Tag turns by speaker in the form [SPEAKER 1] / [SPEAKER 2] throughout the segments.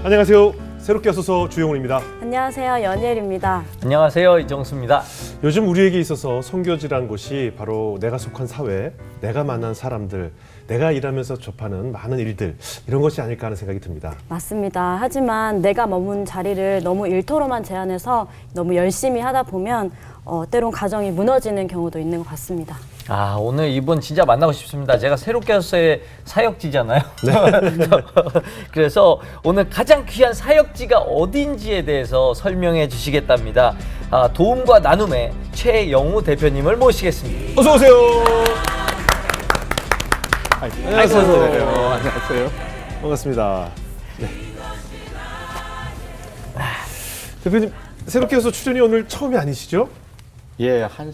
[SPEAKER 1] 안녕하세요. 새롭게 하소서 주영훈입니다.
[SPEAKER 2] 안녕하세요. 연예일입니다.
[SPEAKER 3] 안녕하세요. 이정수입니다.
[SPEAKER 1] 요즘 우리에게 있어서 선교지란 곳이 바로 내가 속한 사회, 내가 만난 사람들, 내가 일하면서 접하는 많은 일들, 이런 것이 아닐까 하는 생각이 듭니다.
[SPEAKER 2] 맞습니다. 하지만 내가 머문 자리를 너무 일터로만 제한해서 너무 열심히 하다 보면 때론 가정이 무너지는 경우도 있는 것 같습니다.
[SPEAKER 3] 오늘 이분 진짜 만나고 싶습니다. 제가 새롭게 하소서의 사역지잖아요. 네. 그래서 오늘 가장 귀한 사역지가 어딘지에 대해서 설명해 주시겠답니다. 도움과 나눔의 최영우 대표님을 모시겠습니다.
[SPEAKER 1] 어서 오세요.
[SPEAKER 3] 안녕하세요.
[SPEAKER 1] 안녕하세요. 반갑습니다. 네. 대표님, 새롭게 하소서 출연이 오늘 처음이 아니시죠?
[SPEAKER 4] 예, 한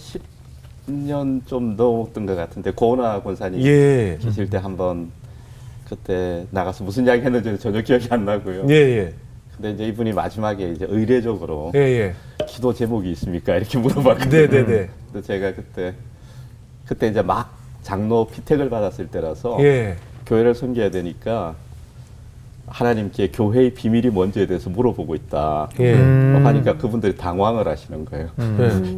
[SPEAKER 4] 10년 좀 넘었던 것 같은데 고은하 권사님
[SPEAKER 1] 예.
[SPEAKER 4] 계실 때 한번 그때 나가서 무슨 이야기 했는지 전혀 기억이 안 나고요.
[SPEAKER 1] 예, 예.
[SPEAKER 4] 근데 이제 이분이 마지막에 이제 의례적으로
[SPEAKER 1] 예, 예.
[SPEAKER 4] 기도 제목이 있습니까? 이렇게 물어봤거든요.
[SPEAKER 1] 네, 네, 네.
[SPEAKER 4] 근데 제가 그때 이제 막 장로 피택을 받았을 때라서
[SPEAKER 1] 예.
[SPEAKER 4] 교회를 섬겨야 되니까 하나님께 교회의 비밀이 뭔지에 대해서 물어보고 있다.
[SPEAKER 1] 예.
[SPEAKER 4] 하니까 그분들이 당황을 하시는 거예요.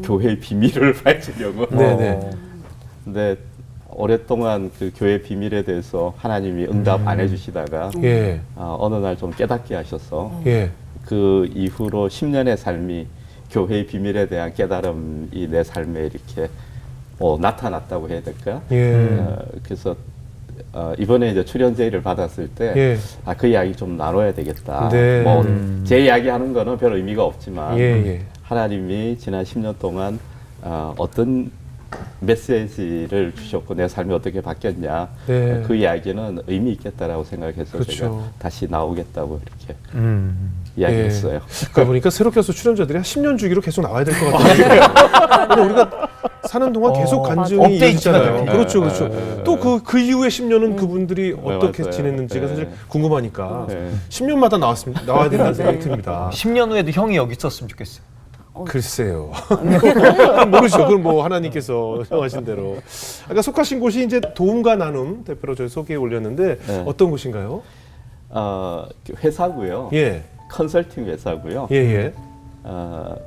[SPEAKER 4] 교회의 비밀을 밝히려고.
[SPEAKER 1] 네네.
[SPEAKER 4] 근데 오랫동안 그 교회 비밀에 대해서 하나님이 응답 안 해주시다가
[SPEAKER 1] 예.
[SPEAKER 4] 어느 날 좀 깨닫게 하셔서
[SPEAKER 1] 예.
[SPEAKER 4] 그 이후로 10년의 삶이 교회의 비밀에 대한 깨달음이 내 삶에 이렇게 나타났다고 해야 될까?
[SPEAKER 1] 예.
[SPEAKER 4] 그래서 이번에 이제 출연 제의를 받았을 때,
[SPEAKER 1] 예.
[SPEAKER 4] 그 이야기 좀 나눠야 되겠다.
[SPEAKER 1] 네.
[SPEAKER 4] 제 이야기 하는 거는 별 의미가 없지만,
[SPEAKER 1] 예, 예.
[SPEAKER 4] 하나님이 지난 10년 동안 어떤 메시지를 주셨고 내 삶이 어떻게 바뀌었냐,
[SPEAKER 1] 네.
[SPEAKER 4] 그 이야기는 의미 있겠다라고 생각해서
[SPEAKER 1] 그렇죠.
[SPEAKER 4] 제가 다시 나오겠다고 이렇게 이야기했어요.
[SPEAKER 1] 예. 그러니까 보니까 새롭게 해서 출연자들이 한 10년 주기로 계속 나와야 될 것 같아요. 우리가 사는 동안 계속 간증이
[SPEAKER 3] 업데이트가
[SPEAKER 1] 이어지잖아요.
[SPEAKER 3] 되네.
[SPEAKER 1] 그렇죠, 그렇죠. 또 그 이후에 10년은 그분들이 어떻게
[SPEAKER 4] 맞아요.
[SPEAKER 1] 지냈는지가 사실 궁금하니까
[SPEAKER 4] 네.
[SPEAKER 1] 10년마다 나와야 된다는 생각이 듭니다.
[SPEAKER 3] 10년 후에도 형이 여기 있었으면 좋겠어요.
[SPEAKER 1] 글쎄요. 모르죠. 그건 뭐 하나님께서 정하신 대로. 아까 속하신 곳이 이제 도움과 나눔 대표로 저희 소개해 올렸는데
[SPEAKER 4] 네.
[SPEAKER 1] 어떤 곳인가요?
[SPEAKER 4] 회사고요.
[SPEAKER 1] 예,
[SPEAKER 4] 컨설팅 회사고요.
[SPEAKER 1] 예, 예.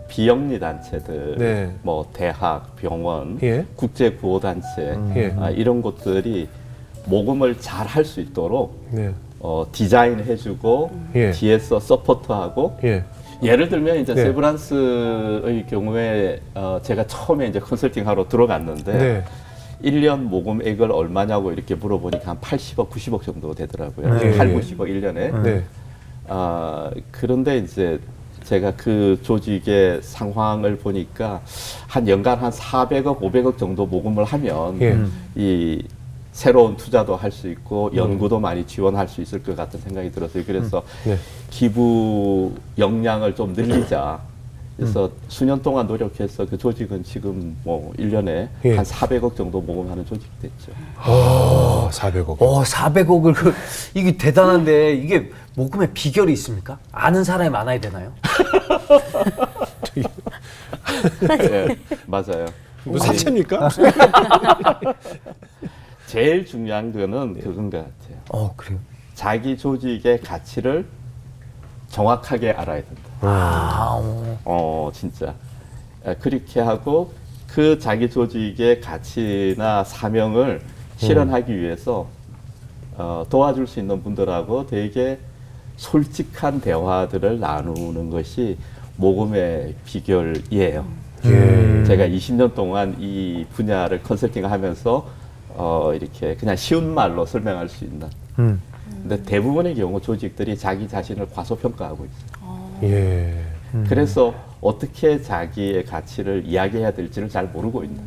[SPEAKER 4] 비영리 단체들,
[SPEAKER 1] 네.
[SPEAKER 4] 뭐 대학, 병원,
[SPEAKER 1] 예.
[SPEAKER 4] 국제 구호 단체
[SPEAKER 1] 예.
[SPEAKER 4] 이런 곳들이 모금을 잘 할 수 있도록
[SPEAKER 1] 네.
[SPEAKER 4] 디자인해주고
[SPEAKER 1] 예.
[SPEAKER 4] 뒤에서 서포트하고
[SPEAKER 1] 예.
[SPEAKER 4] 예를 들면 이제
[SPEAKER 1] 네.
[SPEAKER 4] 세브란스의 경우에 제가 처음에 이제 컨설팅하러 들어갔는데
[SPEAKER 1] 네.
[SPEAKER 4] 1년 모금액을 얼마냐고 이렇게 물어보니까 한 80억, 90억 정도 되더라고요.
[SPEAKER 1] 네.
[SPEAKER 4] 8, 90억 1년에.
[SPEAKER 1] 네.
[SPEAKER 4] 그런데 이제 제가 그 조직의 상황을 보니까 한 연간 한 400억, 500억 정도 모금을 하면
[SPEAKER 1] 예.
[SPEAKER 4] 이 새로운 투자도 할 수 있고 연구도 많이 지원할 수 있을 것 같은 생각이 들었어요. 그래서
[SPEAKER 1] 네.
[SPEAKER 4] 기부 역량을 좀 늘리자. 그래서 수년 동안 노력해서 그 조직은 지금 뭐 1년에
[SPEAKER 1] 예.
[SPEAKER 4] 한 400억 정도 모금하는 조직이 됐죠.
[SPEAKER 1] 400억.
[SPEAKER 3] 400억을 이게 대단한데 이게 모금의 비결이 있습니까? 아는 사람이 많아야 되나요?
[SPEAKER 4] 네, 맞아요.
[SPEAKER 1] 무슨 사채입니까?
[SPEAKER 4] 제일 중요한 거는 그건 것 같아요.
[SPEAKER 3] 그래요.
[SPEAKER 4] 자기 조직의 가치를 정확하게 알아야 된다. 진짜. 그렇게 하고 그 자기 조직의 가치나 사명을 실현하기 위해서 도와줄 수 있는 분들하고 되게 솔직한 대화들을 나누는 것이 모금의 비결이에요.
[SPEAKER 1] 예.
[SPEAKER 4] 제가 20년 동안 이 분야를 컨설팅을 하면서 이렇게 그냥 쉬운 말로 설명할 수 있는. 근데 대부분의 경우 조직들이 자기 자신을 과소평가하고 있어요.
[SPEAKER 1] 예.
[SPEAKER 4] 그래서 어떻게 자기의 가치를 이야기해야 될지를 잘 모르고 있는.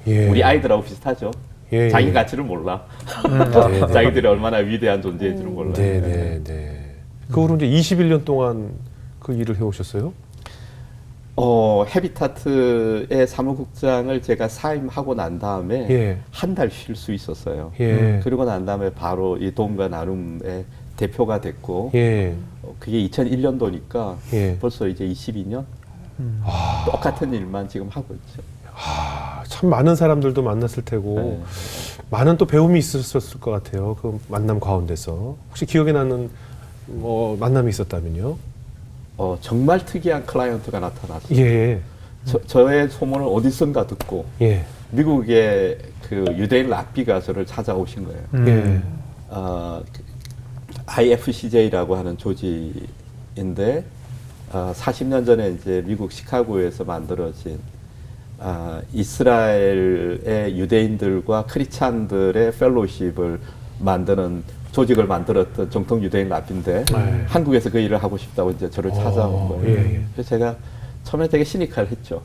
[SPEAKER 1] 예.
[SPEAKER 4] 우리 아이들하고 비슷하죠.
[SPEAKER 1] 예,
[SPEAKER 4] 자기
[SPEAKER 1] 예.
[SPEAKER 4] 가치를 몰라.
[SPEAKER 1] 네, 네.
[SPEAKER 4] 자기들이 얼마나 위대한 존재인지를 몰라.
[SPEAKER 1] 네, 네, 네. 그 후로 이제 21년 동안 그 일을 해오셨어요?
[SPEAKER 4] 헤비타트의 사무국장을 제가 사임하고 난 다음에
[SPEAKER 1] 예.
[SPEAKER 4] 한 달 쉴 수 있었어요.
[SPEAKER 1] 예.
[SPEAKER 4] 그리고 난 다음에 바로 이 도움과 나눔의 대표가 됐고,
[SPEAKER 1] 예.
[SPEAKER 4] 그게 2001년도니까
[SPEAKER 1] 예.
[SPEAKER 4] 벌써 이제 22년? 똑같은 일만 지금 하고 있죠.
[SPEAKER 1] 참 많은 사람들도 만났을 테고
[SPEAKER 4] 네.
[SPEAKER 1] 많은 또 배움이 있었을 것 같아요. 그 만남 가운데서 혹시 기억에 나는 만남이 있었다면요?
[SPEAKER 4] 정말 특이한 클라이언트가 나타났어요.
[SPEAKER 1] 예.
[SPEAKER 4] 저의 소문을 어디선가 듣고
[SPEAKER 1] 예.
[SPEAKER 4] 미국의 그 유대인 랍비가 저를 찾아오신 거예요.
[SPEAKER 1] 예.
[SPEAKER 4] IFCJ라고 하는 조직인데 40년 전에 이제 미국 시카고에서 만들어진 이스라엘의 유대인들과 크리스찬들의 펠로우십을 만드는 조직을 만들었던 정통 유대인 랍비인데
[SPEAKER 1] 네.
[SPEAKER 4] 한국에서 그 일을 하고 싶다고 이제 저를 찾아온 거예요.
[SPEAKER 1] 예, 예.
[SPEAKER 4] 그래서 제가 처음에 되게 시니컬했죠.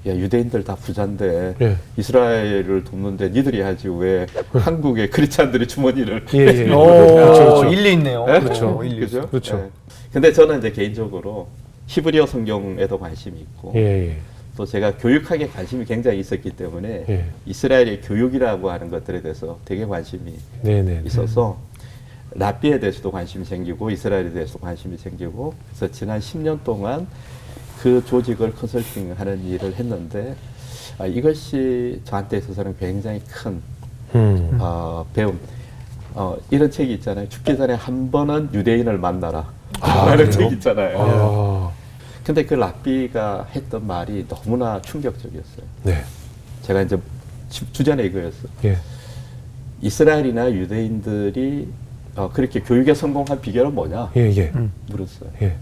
[SPEAKER 4] 야, 유대인들 다 부자인데
[SPEAKER 1] 예.
[SPEAKER 4] 이스라엘을 돕는데 니들이 하지 왜 한국의 크리스찬들이 주머니를
[SPEAKER 1] 예, 예.
[SPEAKER 3] 오,
[SPEAKER 1] 그렇죠.
[SPEAKER 3] 일리 있네요.
[SPEAKER 4] 네?
[SPEAKER 1] 그렇죠.
[SPEAKER 3] 일리 있어요.
[SPEAKER 4] 그죠?
[SPEAKER 1] 그렇죠.
[SPEAKER 4] 네. 근데 저는 이제 개인적으로 히브리어 성경에도 관심이 있고
[SPEAKER 1] 예, 예.
[SPEAKER 4] 또 제가 교육학에 관심이 굉장히 있었기 때문에
[SPEAKER 1] 예.
[SPEAKER 4] 이스라엘의 교육이라고 하는 것들에 대해서 되게 관심이
[SPEAKER 1] 네네.
[SPEAKER 4] 있어서 랍비에 대해서도 관심이 생기고 이스라엘에 대해서도 관심이 생기고 그래서 지난 10년 동안 그 조직을 컨설팅하는 일을 했는데 이것이 저한테 있어서는 굉장히 큰 배움. 이런 책이 있잖아요. 죽기 전에 한 번은 유대인을 만나라. 라는
[SPEAKER 1] 그래요?
[SPEAKER 4] 책이 있잖아요. 근데 그 랍비가 했던 말이 너무나 충격적이었어요.
[SPEAKER 1] 네.
[SPEAKER 4] 제가 이제 주제는 이거였어요.
[SPEAKER 1] 예.
[SPEAKER 4] 이스라엘이나 유대인들이 그렇게 교육에 성공한 비결은 뭐냐?
[SPEAKER 1] 예, 예.
[SPEAKER 4] 물었어요.
[SPEAKER 1] 예.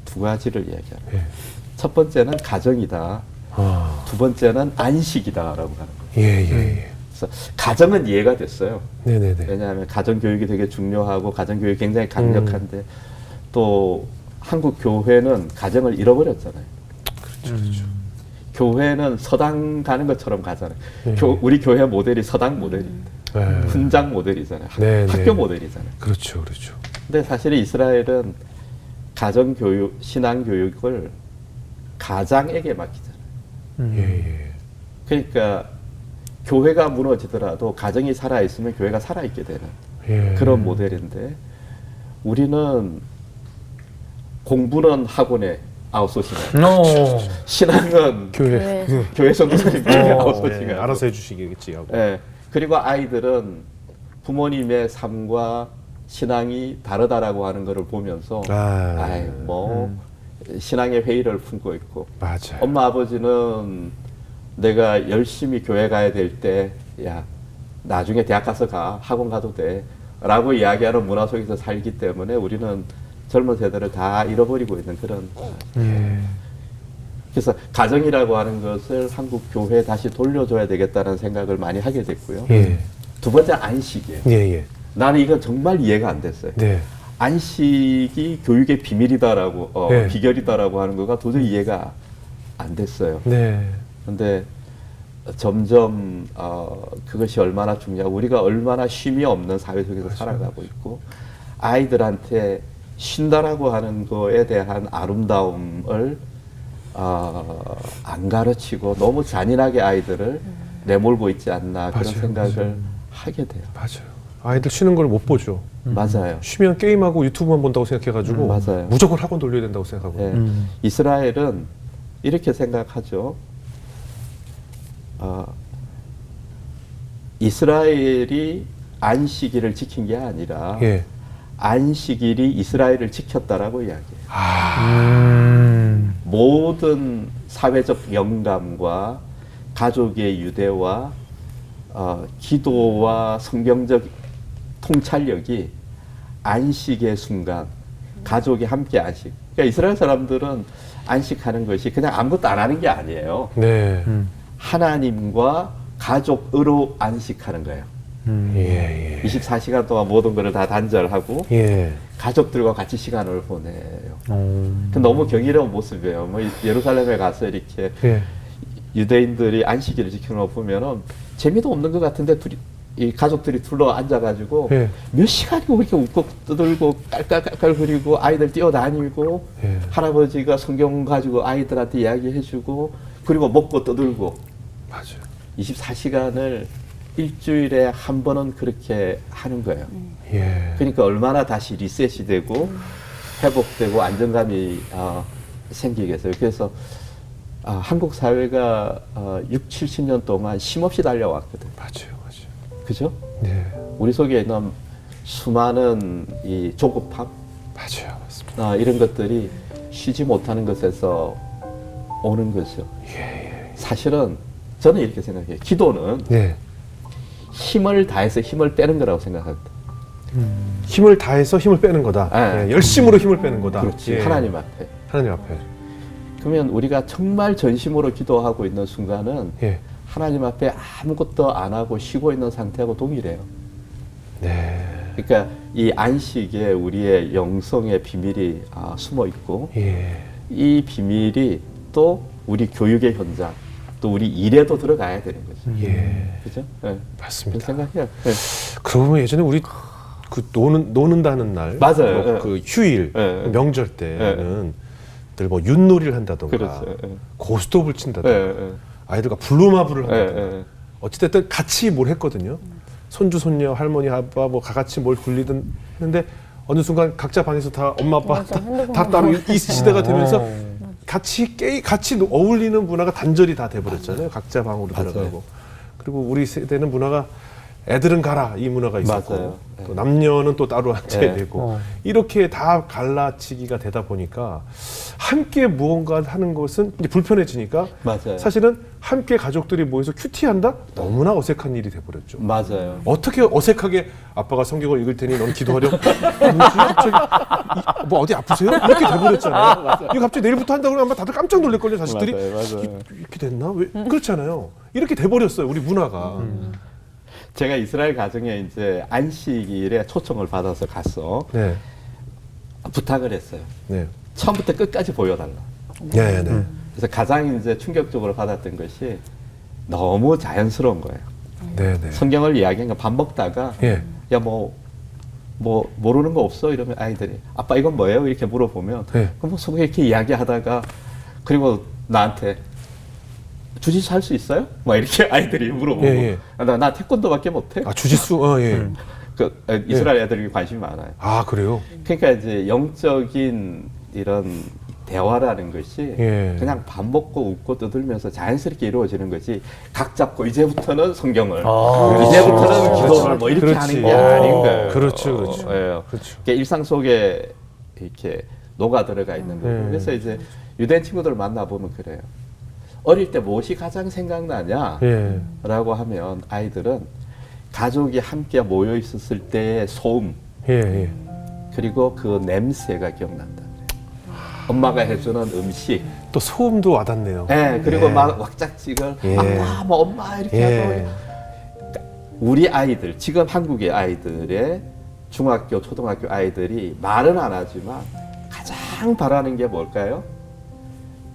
[SPEAKER 4] 두 가지를 이야기하는 거예요.
[SPEAKER 1] 예.
[SPEAKER 4] 첫 번째는 가정이다. 두 번째는 안식이다라고 하는 거예요.
[SPEAKER 1] 예, 예, 예.
[SPEAKER 4] 그래서 가정은 이해가 됐어요.
[SPEAKER 1] 네네네.
[SPEAKER 4] 왜냐하면 가정 교육이 되게 중요하고 가정 교육이 굉장히 강력한데 또 한국 교회는 가정을 잃어버렸잖아요.
[SPEAKER 1] 그렇죠.
[SPEAKER 4] 교회는 서당 가는 것처럼 가잖아요.
[SPEAKER 1] 네.
[SPEAKER 4] 우리 교회 모델이 서당 모델인데
[SPEAKER 1] 네.
[SPEAKER 4] 훈장 모델이잖아요.
[SPEAKER 1] 네,
[SPEAKER 4] 학교
[SPEAKER 1] 네.
[SPEAKER 4] 모델이잖아요.
[SPEAKER 1] 그렇죠, 그렇죠.
[SPEAKER 4] 근데 사실 이스라엘은 가정 교육, 신앙 교육을 가장에게 맡기잖아요.
[SPEAKER 1] 예, 예.
[SPEAKER 4] 그러니까 교회가 무너지더라도 가정이 살아 있으면 교회가 살아 있게 되는
[SPEAKER 1] 예.
[SPEAKER 4] 그런 모델인데 우리는 공부는 학원에 아웃소싱하고 신앙은
[SPEAKER 1] 교회.
[SPEAKER 4] 교회 선교사님들이 아웃소싱하고
[SPEAKER 1] 네, 알아서 해주시겠지 하고.
[SPEAKER 4] 예. 그리고 아이들은 부모님의 삶과 신앙이 다르다라고 하는 것을 보면서 신앙의 회의를 품고 있고
[SPEAKER 1] 맞아요.
[SPEAKER 4] 엄마 아버지는 내가 열심히 교회 가야 될 때 야 나중에 대학 가서 가 학원 가도 돼 라고 이야기하는 문화 속에서 살기 때문에 우리는 젊은 세대를 다 잃어버리고 있는 그런
[SPEAKER 1] 예.
[SPEAKER 4] 그래서 가정이라고 하는 것을 한국 교회에 다시 돌려줘야 되겠다는 생각을 많이 하게 됐고요.
[SPEAKER 1] 예.
[SPEAKER 4] 두 번째 안식이에요.
[SPEAKER 1] 예, 예.
[SPEAKER 4] 나는 이건 정말 이해가 안 됐어요.
[SPEAKER 1] 네.
[SPEAKER 4] 안식이 교육의 비밀이다라고
[SPEAKER 1] 네.
[SPEAKER 4] 비결이다라고 하는 거가 도저히 이해가 안 됐어요.
[SPEAKER 1] 네.
[SPEAKER 4] 근데 점점 그것이 얼마나 중요하고 우리가 얼마나 쉼이 없는 사회 속에서 살아가고 있고 아이들한테 쉰다라고 하는 거에 대한 아름다움을 안 가르치고 너무 잔인하게 아이들을 내몰고 있지 않나 그런
[SPEAKER 1] 맞아요,
[SPEAKER 4] 생각을
[SPEAKER 1] 맞아요.
[SPEAKER 4] 하게 돼요.
[SPEAKER 1] 맞아요. 아이들 쉬는 걸 못 보죠.
[SPEAKER 4] 맞아요.
[SPEAKER 1] 쉬면 게임하고 유튜브만 본다고 생각해가지고
[SPEAKER 4] 맞아요.
[SPEAKER 1] 무조건 학원 돌려야 된다고 생각하고.
[SPEAKER 4] 예. 이스라엘은 이렇게 생각하죠. 이스라엘이 안식일을 지킨 게 아니라
[SPEAKER 1] 예.
[SPEAKER 4] 안식일이 이스라엘을 지켰다라고 이야기해요. 모든 사회적 영감과 가족의 유대와 기도와 성경적 통찰력이 안식의 순간 가족이 함께 안식. 그러니까 이스라엘 사람들은 안식하는 것이 그냥 아무것도 안 하는 게 아니에요.
[SPEAKER 1] 네.
[SPEAKER 4] 하나님과 가족으로 안식하는 거예요.
[SPEAKER 1] 예, 예.
[SPEAKER 4] 24시간 동안 모든 것을 다 단절하고
[SPEAKER 1] 예.
[SPEAKER 4] 가족들과 같이 시간을 보내요. 그 너무 경이로운 모습이에요. 뭐 예루살렘에 가서 이렇게
[SPEAKER 1] 예.
[SPEAKER 4] 유대인들이 안식일을 지키는 거 보면은 재미도 없는 것 같은데 이 가족들이 둘러 앉아가지고
[SPEAKER 1] 예.
[SPEAKER 4] 몇 시간이고 그렇게 웃고 떠들고 깔깔깔깔거리고 아이들 뛰어다니고
[SPEAKER 1] 예.
[SPEAKER 4] 할아버지가 성경 가지고 아이들한테 이야기해주고 그리고 먹고 떠들고
[SPEAKER 1] 맞아요.
[SPEAKER 4] 24시간을 일주일에 한 번은 그렇게 하는 거예요.
[SPEAKER 1] 예.
[SPEAKER 4] 그러니까 얼마나 다시 리셋이 되고 회복되고 안정감이 생기겠어요. 그래서 한국 사회가 6, 70년 동안 쉼없이 달려왔거든.
[SPEAKER 1] 맞아요, 맞아요.
[SPEAKER 4] 그죠?
[SPEAKER 1] 네.
[SPEAKER 4] 우리 속에 있는 수많은 이 조급함
[SPEAKER 1] 맞아요, 맞습니다.
[SPEAKER 4] 이런 것들이 쉬지 못하는 것에서 오는 거죠. 사실은 저는 이렇게 생각해요. 기도는
[SPEAKER 1] 예,
[SPEAKER 4] 힘을 다해서 힘을 빼는 거라고 생각합니다.
[SPEAKER 1] 힘을 다해서 힘을 빼는 거다.
[SPEAKER 4] 예.
[SPEAKER 1] 예, 열심으로 힘을 빼는 거다.
[SPEAKER 4] 그렇지.
[SPEAKER 1] 예.
[SPEAKER 4] 하나님 앞에.
[SPEAKER 1] 하나님 앞에.
[SPEAKER 4] 그러면 우리가 정말 전심으로 기도하고 있는 순간은
[SPEAKER 1] 예,
[SPEAKER 4] 하나님 앞에 아무것도 안 하고 쉬고 있는 상태하고 동일해요.
[SPEAKER 1] 네,
[SPEAKER 4] 그러니까 이 안식에 우리의 영성의 비밀이 숨어 있고
[SPEAKER 1] 예,
[SPEAKER 4] 이 비밀이 또 우리 교육의 현장, 또 우리 일에도 들어가야 되는 거죠.
[SPEAKER 1] 예,
[SPEAKER 4] 그죠? 네.
[SPEAKER 1] 맞습니다.
[SPEAKER 4] 그렇게 생각해요. 네.
[SPEAKER 1] 그러고 보면 예전에 우리 그 노는다는 날,
[SPEAKER 4] 맞아요.
[SPEAKER 1] 뭐
[SPEAKER 4] 예.
[SPEAKER 1] 그 휴일,
[SPEAKER 4] 예.
[SPEAKER 1] 명절 때는 늘 뭐 윷놀이를 한다던가,
[SPEAKER 4] 그렇죠. 예.
[SPEAKER 1] 고스톱을 친다던가,
[SPEAKER 4] 예.
[SPEAKER 1] 아이들과 블루마블을
[SPEAKER 4] 예.
[SPEAKER 1] 한다던가.
[SPEAKER 4] 예.
[SPEAKER 1] 어찌됐든 같이 뭘 했거든요. 손주, 손녀, 할머니, 아빠 뭐 같이 뭘 굴리든 했는데 어느 순간 각자 방에서 다 엄마, 아빠
[SPEAKER 2] 맞아, 핸드폰
[SPEAKER 1] 다 따로 이 시대가 되면서
[SPEAKER 3] 어.
[SPEAKER 1] 같이 어울리는 문화가 단절이 다 돼버렸잖아요. 각자 방으로
[SPEAKER 4] 맞아요.
[SPEAKER 1] 들어가고. 그리고 우리 세대는 문화가 애들은 가라 이 문화가 있었고
[SPEAKER 4] 맞아요.
[SPEAKER 1] 또 남녀는 또 따로 앉아야
[SPEAKER 4] 네.
[SPEAKER 1] 되고 이렇게 다 갈라치기가 되다 보니까 함께 무언가 하는 것은 이제 불편해지니까
[SPEAKER 4] 맞아요.
[SPEAKER 1] 사실은 함께 가족들이 모여서 큐티한다? 너무나 어색한 일이 돼버렸죠.
[SPEAKER 4] 맞아요.
[SPEAKER 1] 어떻게 어색하게 아빠가 성경을 읽을 테니 넌 기도하렴? 뭐지? 갑자기 뭐 어디 아프세요? 이렇게 돼버렸잖아요. 이거 갑자기 내일부터 한다고 그러면 아마 다들 깜짝 놀랄걸요, 자식들이.
[SPEAKER 4] 맞아요.
[SPEAKER 1] 이렇게 됐나? 왜? 그렇잖아요. 이렇게 돼버렸어요, 우리 문화가.
[SPEAKER 4] 제가 이스라엘 가정에 이제 안식일에 초청을 받아서 가서
[SPEAKER 1] 네,
[SPEAKER 4] 부탁을 했어요.
[SPEAKER 1] 네,
[SPEAKER 4] 처음부터 끝까지 보여달라.
[SPEAKER 1] 네, 네.
[SPEAKER 4] 그래서 가장 이제 충격적으로 받았던 것이 너무 자연스러운 거예요.
[SPEAKER 1] 네, 네.
[SPEAKER 4] 성경을 이야기한 거 밥 먹다가
[SPEAKER 1] 예,
[SPEAKER 4] 야 뭐 모르는 거 없어 이러면 아이들이 아빠 이건 뭐예요 이렇게 물어보면
[SPEAKER 1] 네.
[SPEAKER 4] 그럼 뭐 서로 이렇게 이야기하다가 그리고 나한테 주짓수 할 수 있어요? 막 이렇게 아이들이 물어보고
[SPEAKER 1] 예, 예.
[SPEAKER 4] 나 태권도밖에 못해.
[SPEAKER 1] 아 주짓수, 예.
[SPEAKER 4] 이스라엘 애들이 관심이 많아요.
[SPEAKER 1] 아 그래요?
[SPEAKER 4] 그러니까 이제 영적인 이런 대화라는 것이
[SPEAKER 1] 예.
[SPEAKER 4] 그냥 밥 먹고 웃고 떠들면서 자연스럽게 이루어지는 거지 각 잡고 이제부터는 성경을
[SPEAKER 3] 아.
[SPEAKER 4] 이제부터는
[SPEAKER 1] 그렇지.
[SPEAKER 4] 기도를 뭐 이렇게
[SPEAKER 1] 그렇지.
[SPEAKER 4] 하는 게 아닌 거예요.
[SPEAKER 1] 그렇죠, 그렇죠.
[SPEAKER 4] 예.
[SPEAKER 1] 그렇죠.
[SPEAKER 4] 그러니까 일상 속에 이렇게 녹아 들어가 있는 거고 그래서 이제 유대인 친구들 만나 보면 그래요. 어릴 때 무엇이 가장 생각나냐?
[SPEAKER 1] 예,
[SPEAKER 4] 라고 하면 아이들은 가족이 함께 모여 있었을 때의 소음
[SPEAKER 1] 예, 예.
[SPEAKER 4] 그리고 그 냄새가 기억난다. 엄마가 해주는 음식,
[SPEAKER 1] 또 소음도 와닿네요.
[SPEAKER 4] 그리고
[SPEAKER 1] 예.
[SPEAKER 4] 막 왁짝지껄,
[SPEAKER 1] 예.
[SPEAKER 4] 아빠, 뭐 엄마 이렇게
[SPEAKER 1] 예.
[SPEAKER 4] 하고 우리 아이들, 지금 한국의 아이들의 중학교, 초등학교 아이들이 말은 안 하지만 가장 바라는 게 뭘까요?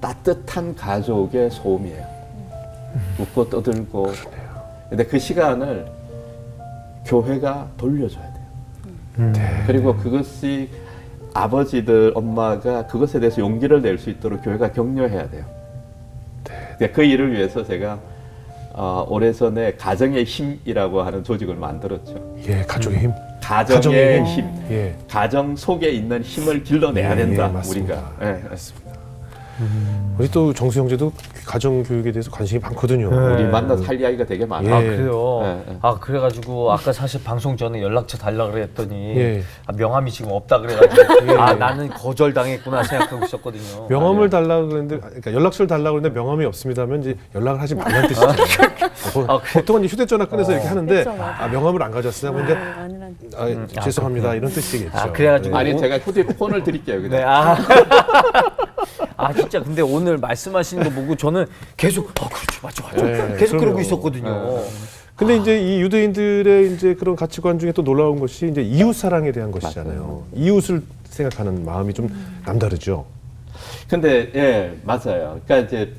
[SPEAKER 4] 따뜻한 가족의 소음이에요. 웃고 떠들고. 근데 그 시간을 교회가 돌려줘야 돼요.
[SPEAKER 1] 네.
[SPEAKER 4] 그리고 그것이 아버지들, 엄마가 그것에 대해서 용기를 낼 수 있도록 교회가 격려해야 돼요. 네. 그 일을 위해서 제가 오래전에 가정의 힘이라고 하는 조직을 만들었죠.
[SPEAKER 1] 예, 가족의 힘.
[SPEAKER 4] 가정의 힘.
[SPEAKER 1] 예.
[SPEAKER 4] 가정 속에 있는 힘을 길러내야 된다.
[SPEAKER 1] 맞습니다.
[SPEAKER 4] 우리가. 예.
[SPEAKER 1] 맞습니다. 우리 또 정수 형제도 가정 교육에 대해서 관심이 많거든요.
[SPEAKER 4] 우리
[SPEAKER 3] 네.
[SPEAKER 4] 만나 살 이야기가 되게 많아요.
[SPEAKER 3] 아
[SPEAKER 1] 예.
[SPEAKER 3] 그래요.
[SPEAKER 4] 예.
[SPEAKER 3] 아 그래가지고 아까 사실 방송 전에 연락처 달라 그랬더니
[SPEAKER 1] 예.
[SPEAKER 3] 명함이 지금 없다 그래가지고 아 나는 거절당했구나 생각하고 있었거든요.
[SPEAKER 1] 명함을 달라고 그랬는데, 그러니까 연락처를 달라고 그랬는데 명함이 없습니다면 이제 연락을 하지 말라는 뜻이죠. 보통은 이제 휴대전화 끊어서 이렇게 하는데,
[SPEAKER 2] 그쵸, 맞아.
[SPEAKER 1] 명함을 안 가져왔어요. 근데
[SPEAKER 2] 아니란.
[SPEAKER 1] 죄송합니다 이런 뜻이겠죠.
[SPEAKER 3] 아, 그래가지고
[SPEAKER 4] 아니 제가 휴대폰을 드릴게요. 그냥.
[SPEAKER 3] 네, 아 진짜 근데 오늘 말씀하시는 거 보고 저는 계속 그렇죠 맞죠
[SPEAKER 1] 네,
[SPEAKER 3] 계속 그러고
[SPEAKER 1] 그럼요.
[SPEAKER 3] 있었거든요.
[SPEAKER 1] 근데 이제 이 유대인들의 이제 그런 가치관 중에 또 놀라운 것이 이제 이웃 사랑에 대한 것이잖아요. 이웃을 생각하는 마음이 좀 남다르죠.
[SPEAKER 4] 근데 예 맞아요. 그러니까 이제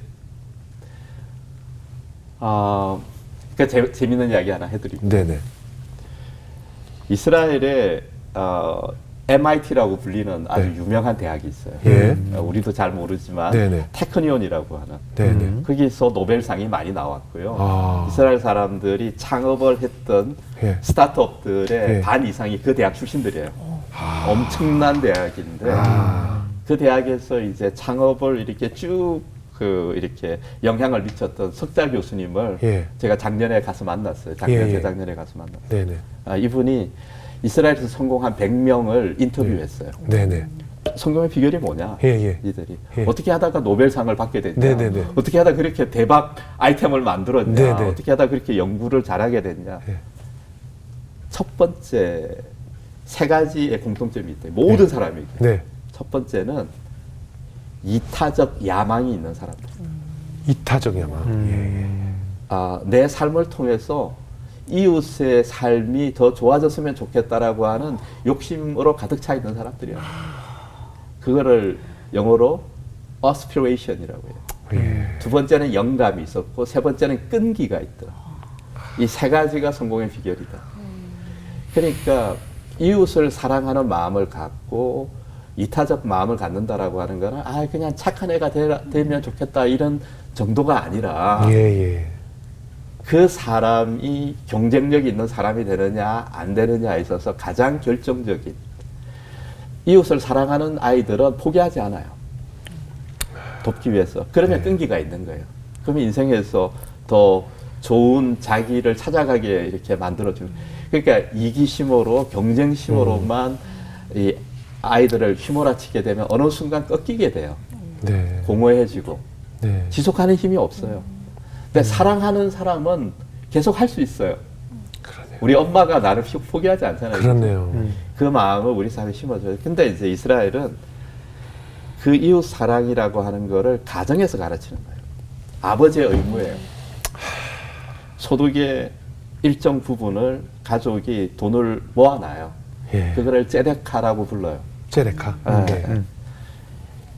[SPEAKER 4] 그러니까 재밌는 이야기 하나 해드리고
[SPEAKER 1] 네네.
[SPEAKER 4] 이스라엘에 MIT라고 불리는 아주
[SPEAKER 1] 네.
[SPEAKER 4] 유명한 대학이 있어요.
[SPEAKER 1] 예.
[SPEAKER 4] 우리도 잘 모르지만
[SPEAKER 1] 네네.
[SPEAKER 4] 테크니온이라고 하는
[SPEAKER 1] 네네.
[SPEAKER 4] 거기서 노벨상이 많이 나왔고요.
[SPEAKER 1] 아.
[SPEAKER 4] 이스라엘 사람들이 창업을 했던
[SPEAKER 1] 예.
[SPEAKER 4] 스타트업들의
[SPEAKER 1] 예.
[SPEAKER 4] 반 이상이 그 대학 출신들이에요. 엄청난 대학인데
[SPEAKER 1] 아.
[SPEAKER 4] 그 대학에서 이제 창업을 이렇게 쭉 이렇게 영향을 미쳤던 석자 교수님을
[SPEAKER 1] 예.
[SPEAKER 4] 제가 작년에 가서 만났어요.
[SPEAKER 1] 예, 예.
[SPEAKER 4] 재작년에 가서 만났어요.
[SPEAKER 1] 네네.
[SPEAKER 4] 이분이 이스라엘에서 성공한 100명을 인터뷰했어요.
[SPEAKER 1] 네네.
[SPEAKER 4] 성공의 비결이 뭐냐?
[SPEAKER 1] 예.
[SPEAKER 4] 이들이
[SPEAKER 1] 예.
[SPEAKER 4] 어떻게 하다가 노벨상을 받게 됐냐?
[SPEAKER 1] 네네네.
[SPEAKER 4] 어떻게 하다 그렇게 대박 아이템을 만들었냐?
[SPEAKER 1] 네네.
[SPEAKER 4] 어떻게 하다 그렇게 연구를 잘하게 됐냐?
[SPEAKER 1] 예.
[SPEAKER 4] 첫 번째 세 가지의 공통점이 있대요. 모든 사람에게.
[SPEAKER 1] 네.
[SPEAKER 4] 첫 번째는 이타적 야망이 있는 사람들.
[SPEAKER 1] 이타적 야망.
[SPEAKER 4] 내 삶을 통해서 이웃의 삶이 더 좋아졌으면 좋겠다라고 하는 욕심으로 가득 차 있는 사람들이야. 그거를 영어로 aspiration이라고 해요.
[SPEAKER 1] 예.
[SPEAKER 4] 두 번째는 영감이 있었고 세 번째는 끈기가 있더라. 이 세 가지가 성공의 비결이다. 그러니까 이웃을 사랑하는 마음을 갖고 이타적 마음을 갖는다라고 하는 거는 그냥 착한 애가 되면 좋겠다 이런 정도가 아니라
[SPEAKER 1] 예.
[SPEAKER 4] 그 사람이 경쟁력 있는 사람이 되느냐 안 되느냐에 있어서 가장 결정적인 이웃을 사랑하는 아이들은 포기하지 않아요. 돕기 위해서. 그러면 끈기가 있는 거예요. 그러면 인생에서 더 좋은 자기를 찾아가게 이렇게 만들어주는. 그러니까 이기심으로 경쟁심으로만 이 아이들을 휘몰아치게 되면 어느 순간 꺾이게 돼요.
[SPEAKER 1] 네.
[SPEAKER 4] 공허해지고
[SPEAKER 1] 네.
[SPEAKER 4] 지속하는 힘이 없어요. 근데 사랑하는 사람은 계속 할 수 있어요.
[SPEAKER 1] 그러네요.
[SPEAKER 4] 우리 엄마가 나를 포기하지 않잖아요.
[SPEAKER 1] 그렇네요.
[SPEAKER 4] 그 마음을 우리 삶에 심어줘요. 근데 이제 이스라엘은 그 이웃 사랑이라고 하는 거를 가정에서 가르치는 거예요. 아버지의 의무예요. 소득의 일정 부분을 가족이 돈을 모아놔요.
[SPEAKER 1] 예.
[SPEAKER 4] 그거를 제데카라고 불러요.
[SPEAKER 1] 제레카.
[SPEAKER 4] 네.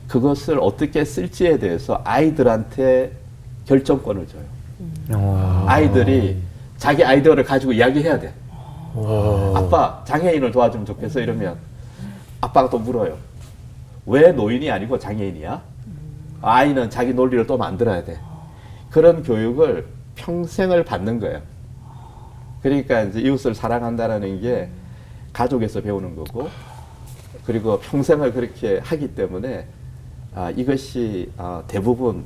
[SPEAKER 4] 그것을 어떻게 쓸지에 대해서 아이들한테 결정권을 줘요. 아이들이 자기 아이디어를 가지고 이야기해야 돼. 아빠 장애인을 도와주면 좋겠어 이러면 아빠가 또 물어요. 왜 노인이 아니고 장애인이야? 아이는 자기 논리를 또 만들어야 돼. 그런 교육을 평생을 받는 거예요. 그러니까 이제 이웃을 사랑한다라는 게 가족에서 배우는 거고, 그리고 평생을 그렇게 하기 때문에 이것이 대부분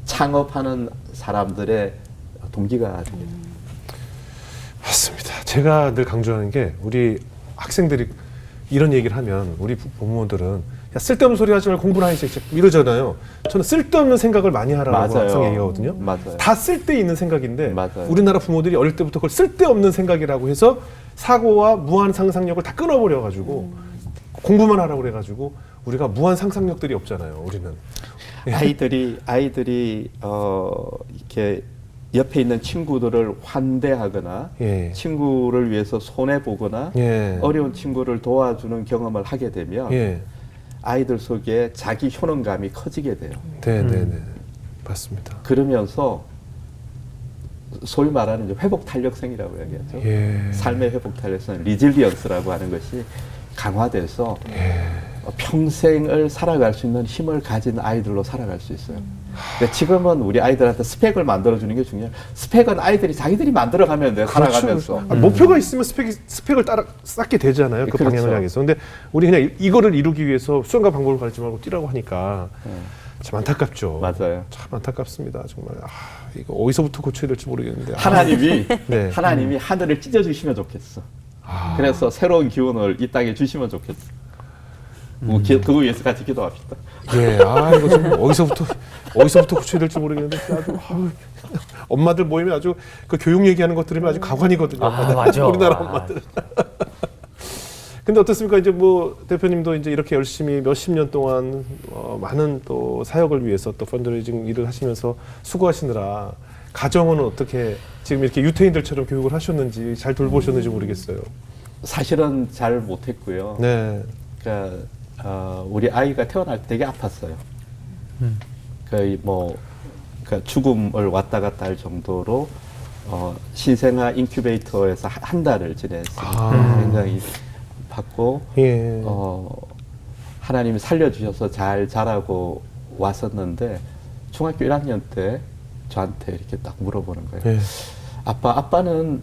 [SPEAKER 4] 창업하는 사람들의 동기가 되게 됩니다.
[SPEAKER 1] 맞습니다. 제가 늘 강조하는 게 우리 학생들이 이런 얘기를 하면 우리 부모들은 야, 쓸데없는 소리 하지 말고 공부를 하지 이러잖아요. 저는 쓸데없는 생각을 많이 하라고
[SPEAKER 4] 맞아요.
[SPEAKER 1] 항상 얘기하거든요.
[SPEAKER 4] 맞아요.
[SPEAKER 1] 다 쓸데 있는 생각인데
[SPEAKER 4] 맞아요.
[SPEAKER 1] 우리나라 부모들이 어릴 때부터 그걸 쓸데없는 생각이라고 해서 사고와 무한 상상력을 다 끊어버려가지고 공부만 하라고 그래가지고 우리가 무한 상상력들이 없잖아요. 우리는.
[SPEAKER 4] 아이들이 이렇게 옆에 있는 친구들을 환대하거나
[SPEAKER 1] 예.
[SPEAKER 4] 친구를 위해서 손해 보거나
[SPEAKER 1] 예.
[SPEAKER 4] 어려운 친구를 도와주는 경험을 하게 되면
[SPEAKER 1] 예.
[SPEAKER 4] 아이들 속에 자기 효능감이 커지게 돼요.
[SPEAKER 1] 네네네. 맞습니다.
[SPEAKER 4] 그러면서 소위 말하는 이제 회복 탄력성이라고 얘기하죠.
[SPEAKER 1] 예.
[SPEAKER 4] 삶의 회복 탄력성, 리질리언스라고 하는 것이 강화돼서 평생을 살아갈 수 있는 힘을 가진 아이들로 살아갈 수 있어요. 근데 지금은 우리 아이들한테 스펙을 만들어주는 게 중요해요. 스펙은 아이들이 자기들이 만들어가면 돼요. 살아가면서.
[SPEAKER 1] 목표가 있으면 스펙을 따라 쌓게 되잖아요. 그
[SPEAKER 4] 그렇죠.
[SPEAKER 1] 방향을 향해서. 근데 우리 그냥 이거를 이루기 위해서 수단과 방법을 가르치지 말고 뛰라고 하니까 참 안타깝죠.
[SPEAKER 4] 맞아요.
[SPEAKER 1] 참 안타깝습니다. 정말 이거 어디서부터 고쳐야 될지 모르겠는데.
[SPEAKER 4] 하나님이
[SPEAKER 1] 네.
[SPEAKER 4] 하나님이 하늘을 찢어주시면 좋겠어. 그래서 새로운 기운을 이 땅에 주시면 좋겠어. 그거 위해서 같이 기도합시다.
[SPEAKER 1] 예, 이거 좀 어디서부터 고쳐야 될지 모르겠는데 아주 엄마들 모이면 아주 그 교육 얘기하는 것 들으면 아주 가관이거든요.
[SPEAKER 3] 맞아.
[SPEAKER 1] 우리나라 엄마들. 근데 어떻습니까? 이제 뭐 대표님도 이제 이렇게 열심히 몇십 년 동안 많은 또 사역을 위해서 또 펀드레이징 일을 하시면서 수고하시느라 가정은 어떻게 지금 이렇게 유태인들처럼 교육을 하셨는지 잘 돌보셨는지 모르겠어요.
[SPEAKER 4] 사실은 잘 못했고요.
[SPEAKER 1] 네.
[SPEAKER 4] 그러니까 우리 아이가 태어날 때 되게 아팠어요. 거의 그러니까 죽음을 왔다 갔다 할 정도로 신생아 인큐베이터에서 한 달을 지냈습니다. 굉장히 받고
[SPEAKER 1] 예.
[SPEAKER 4] 하나님이 살려주셔서 잘 자라고 왔었는데 중학교 1학년 때 저한테 이렇게 딱 물어보는 거예요.
[SPEAKER 1] 예.
[SPEAKER 4] 아빠는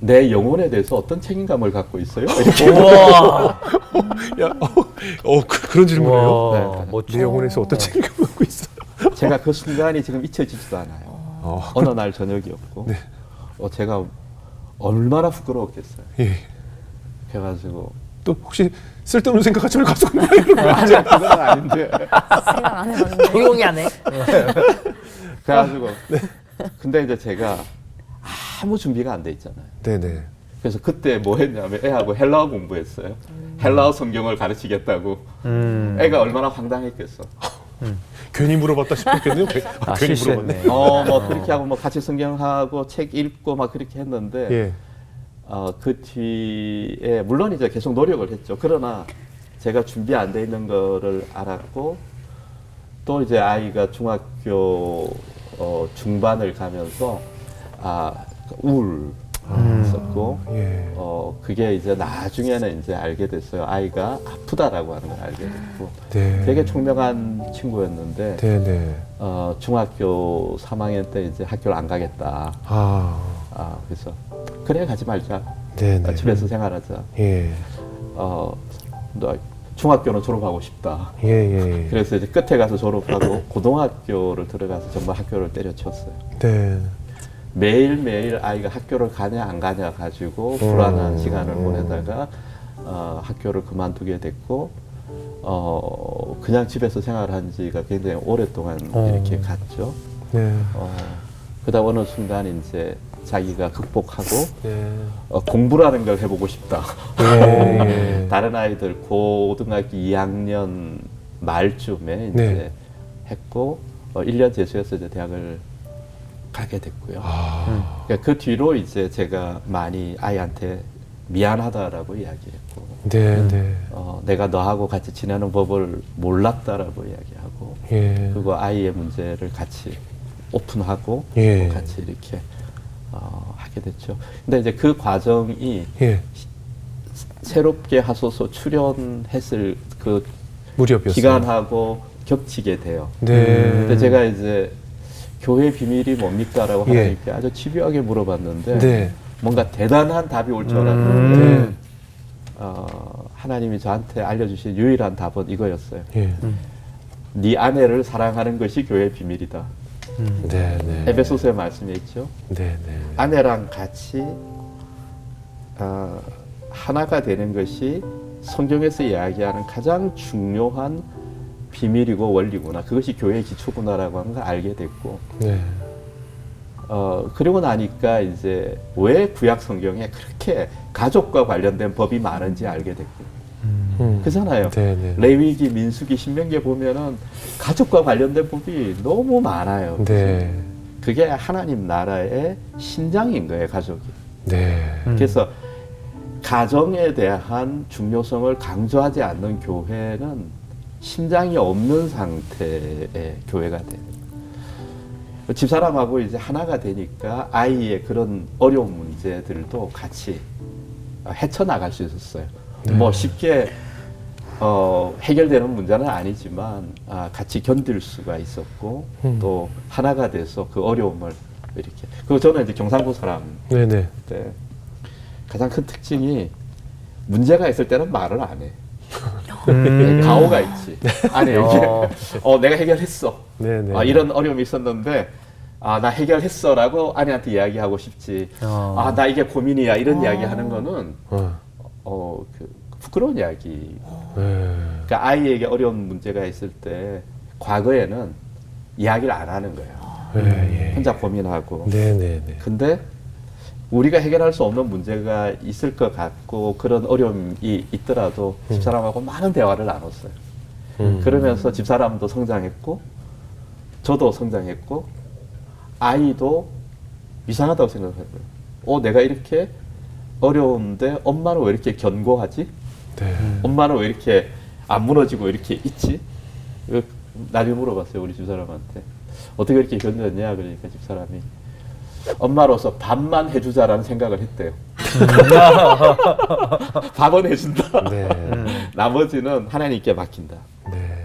[SPEAKER 4] 내 영혼에 대해서 어떤 책임감을 갖고 있어요? 이렇게.
[SPEAKER 3] 우와.
[SPEAKER 1] 그런 질문이에요?
[SPEAKER 3] 우와.
[SPEAKER 4] 네.
[SPEAKER 1] 내 영혼에서 어떤 책임감을 갖고 있어?
[SPEAKER 4] 제가 그 순간이 지금 잊혀지지도 않아요. 어느 날 저녁이었고
[SPEAKER 1] 네.
[SPEAKER 4] 제가 얼마나 부끄러웠겠어요.
[SPEAKER 1] 예.
[SPEAKER 4] 해가지고
[SPEAKER 1] 또 혹시 쓸데없는 생각하지 말고 가서 공부해.
[SPEAKER 4] 아직 그건 아닌데
[SPEAKER 2] 생각 안 해봤는데.
[SPEAKER 3] 조용히 하네.
[SPEAKER 4] 그래가지고 근데 이제 제가 아무 준비가 안 돼 있잖아요.
[SPEAKER 1] 네네.
[SPEAKER 4] 그래서 그때 뭐 했냐면 애하고 헬라어 공부했어요. 헬라어 성경을 가르치겠다고. 애가 얼마나 황당했겠어.
[SPEAKER 1] 괜히 물어봤다 싶었겠네요. 괜히
[SPEAKER 3] 실수했네.
[SPEAKER 1] 물어봤네.
[SPEAKER 4] 뭐 그렇게 하고 뭐 같이 성경하고 책 읽고 막 그렇게 했는데
[SPEAKER 1] 예.
[SPEAKER 4] 그 뒤에 물론 이제 계속 노력을 했죠. 그러나 제가 준비 안 돼 있는 거를 알았고 또 이제 아이가 중학교 중반을 가면서 우울 있었고
[SPEAKER 1] 예.
[SPEAKER 4] 그게 이제 나중에는 이제 알게 됐어요. 아이가 아프다라고 하는 걸 알게 됐고
[SPEAKER 1] 네.
[SPEAKER 4] 되게 총명한 친구였는데
[SPEAKER 1] 네네.
[SPEAKER 4] 중학교 3학년 때 이제 학교를 안 가겠다. 그래서 그래 가지 말자.
[SPEAKER 1] 네네.
[SPEAKER 4] 집에서 생활하자.
[SPEAKER 1] 예.
[SPEAKER 4] 너 중학교는 졸업하고 싶다.
[SPEAKER 1] 예.
[SPEAKER 4] 그래서 이제 끝에 가서 졸업하고 고등학교를 들어가서 정말 학교를 때려쳤어요.
[SPEAKER 1] 네.
[SPEAKER 4] 매일매일 아이가 학교를 가냐 안 가냐 가지고 불안한 시간을 보내다가 학교를 그만두게 됐고 그냥 집에서 생활한 지가 굉장히 오랫동안 이렇게 갔죠.
[SPEAKER 1] 네.
[SPEAKER 4] 그다음 어느 순간 이제 자기가 극복하고
[SPEAKER 1] 네.
[SPEAKER 4] 공부라는 걸 해보고 싶다.
[SPEAKER 1] 예.
[SPEAKER 4] 다른 아이들 고등학교 2학년 말쯤에 이제
[SPEAKER 1] 네.
[SPEAKER 4] 했고 1년 재수해서 이제 대학을 가게 됐고요. 그러니까 그 뒤로 이제 제가 많이 아이한테 미안하다라고 이야기했고,
[SPEAKER 1] 네.
[SPEAKER 4] 내가 너하고 같이 지내는 법을 몰랐다라고 이야기하고,
[SPEAKER 1] 예.
[SPEAKER 4] 그리고 아이의 문제를 같이 오픈하고
[SPEAKER 1] 예.
[SPEAKER 4] 같이 이렇게 하게 됐죠. 근데 이제 그 과정이
[SPEAKER 1] 예.
[SPEAKER 4] 새롭게 하소서 출연했을 그
[SPEAKER 1] 무렵이었어요.
[SPEAKER 4] 기간하고 겹치게 돼요.
[SPEAKER 1] 네.
[SPEAKER 4] 근데 제가 이제 교회 비밀이 뭡니까라고
[SPEAKER 1] 예.
[SPEAKER 4] 하나님께 아주 집요하게 물어봤는데
[SPEAKER 1] 네.
[SPEAKER 4] 뭔가 대단한 답이 올 줄 알았는데
[SPEAKER 1] 네.
[SPEAKER 4] 하나님이 저한테 알려주신 유일한 답은 이거였어요.
[SPEAKER 1] 예.
[SPEAKER 4] 네 아내를 사랑하는 것이 교회의 비밀이다.
[SPEAKER 1] 네.
[SPEAKER 4] 에베소서에 말씀해 있죠.
[SPEAKER 1] 네.
[SPEAKER 4] 아내랑 같이 하나가 되는 것이 성경에서 이야기하는 가장 중요한 비밀이고 원리구나. 그것이 교회의 기초구나라고 하는 걸 알게 됐고,
[SPEAKER 1] 네.
[SPEAKER 4] 그리고 나니까 이제 왜 구약 성경에 그렇게 가족과 관련된 법이 많은지 알게 됐고, 그잖아요.
[SPEAKER 1] 네.
[SPEAKER 4] 레위기, 민수기, 신명기에 보면은 가족과 관련된 법이 너무 많아요.
[SPEAKER 1] 네.
[SPEAKER 4] 그게 하나님 나라의 신장인 거예요, 가족이.
[SPEAKER 1] 네.
[SPEAKER 4] 그래서 가정에 대한 중요성을 강조하지 않는 교회는 신장이 없는 상태의 교회가 돼요. 집사람하고 이제 하나가 되니까 아이의 그런 어려운 문제들도 같이 헤쳐나갈 수 있었어요. 뭐 쉽게 해결되는 문제는 아니지만 같이 견딜 수가 있었고 또 하나가 돼서 그 어려움을 이렇게. 그리고 저는 이제 경상도 사람
[SPEAKER 1] 네네.
[SPEAKER 4] 때 가장 큰 특징이 문제가 있을 때는 말을 안 해. 가오가 있지. 아니 이게 내가 해결했어.
[SPEAKER 1] 네네.
[SPEAKER 4] 이런 어려움이 있었는데 나 해결했어라고 아내한테 이야기하고 싶지. 나 이게 고민이야 이런 이야기하는 거는 그 부끄러운 이야기. 그러니까 아이에게 어려운 문제가 있을 때 과거에는 이야기를 안 하는 거예요. 혼자 고민하고.
[SPEAKER 1] 네네.
[SPEAKER 4] 근데 우리가 해결할 수 없는 문제가 있을 것 같고 그런 어려움이 있더라도 집사람하고 많은 대화를 나눴어요. 그러면서 집사람도 성장했고 저도 성장했고 아이도 이상하다고 생각해요. 내가 이렇게 어려운데 엄마는 왜 이렇게 견고하지?
[SPEAKER 1] 네.
[SPEAKER 4] 엄마는 왜 이렇게 안 무너지고 이렇게 있지? 나중에 물어봤어요, 우리 집사람한테. 어떻게 이렇게 견뎠냐? 그러니까 집사람이 엄마로서 밥만 해주자라는 생각을 했대요. 밥은 해준다.
[SPEAKER 1] 네.
[SPEAKER 4] 나머지는 하나님께 맡긴다.
[SPEAKER 1] 네.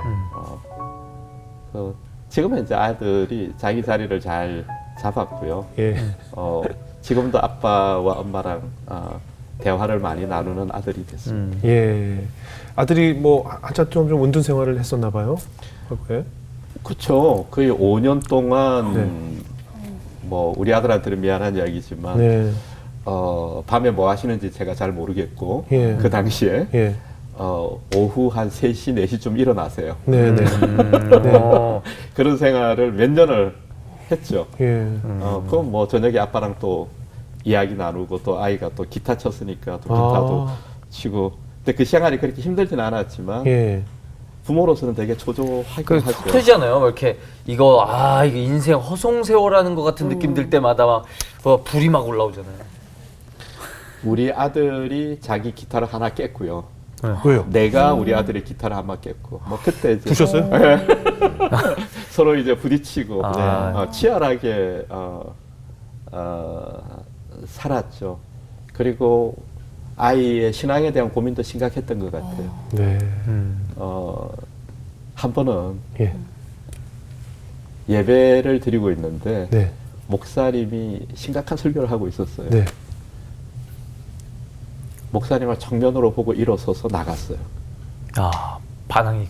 [SPEAKER 4] 지금은 이제 아들이 자기 자리를 잘 잡았고요.
[SPEAKER 1] 예.
[SPEAKER 4] 지금도 아빠와 엄마랑 대화를 많이 나누는 아들이 됐습니다.
[SPEAKER 1] 예. 아들이 뭐 한참 좀 은둔 생활을 했었나 봐요. 과거에.
[SPEAKER 4] 그렇죠. 거의 5년 동안
[SPEAKER 1] 네.
[SPEAKER 4] 뭐 우리 아들한테는 미안한 이야기지만
[SPEAKER 1] 네.
[SPEAKER 4] 밤에 뭐 하시는지 제가 잘 모르겠고
[SPEAKER 1] 예.
[SPEAKER 4] 그 당시에
[SPEAKER 1] 예.
[SPEAKER 4] 오후 한 3시, 4시쯤 일어나세요.
[SPEAKER 1] 네네.
[SPEAKER 4] 그런 생활을 몇 년을 했죠.
[SPEAKER 1] 예.
[SPEAKER 4] 그럼 뭐 저녁에 아빠랑 또 이야기 나누고 또 아이가 또 기타 쳤으니까 또 기타도 치고. 근데 그 시간이 그렇게 힘들진 않았지만
[SPEAKER 1] 예.
[SPEAKER 4] 부모로서는 되게 초조하긴
[SPEAKER 3] 그
[SPEAKER 4] 하죠.
[SPEAKER 3] 터지잖아요. 뭐 이렇게 이거 인생 허송세월하는 것 같은 느낌 들 때마다 막 불이 막 올라오잖아요.
[SPEAKER 4] 우리 아들이 자기 기타를 하나 깼고요.
[SPEAKER 1] 왜요?
[SPEAKER 4] 내가 우리 아들의 기타를 한 번 깼고, 뭐 그때 이제
[SPEAKER 1] 부셨어요?
[SPEAKER 4] 서로 이제 부딪히고
[SPEAKER 3] 아.
[SPEAKER 4] 치열하게 살았죠. 그리고 아이의 신앙에 대한 고민도 심각했던 것 같아요.
[SPEAKER 1] 네.
[SPEAKER 4] 한 번은
[SPEAKER 1] 예.
[SPEAKER 4] 예배를 드리고 있는데
[SPEAKER 1] 네.
[SPEAKER 4] 목사님이 심각한 설교를 하고 있었어요.
[SPEAKER 1] 네.
[SPEAKER 4] 목사님을 정면으로 보고 일어서서 나갔어요.
[SPEAKER 3] 반항이.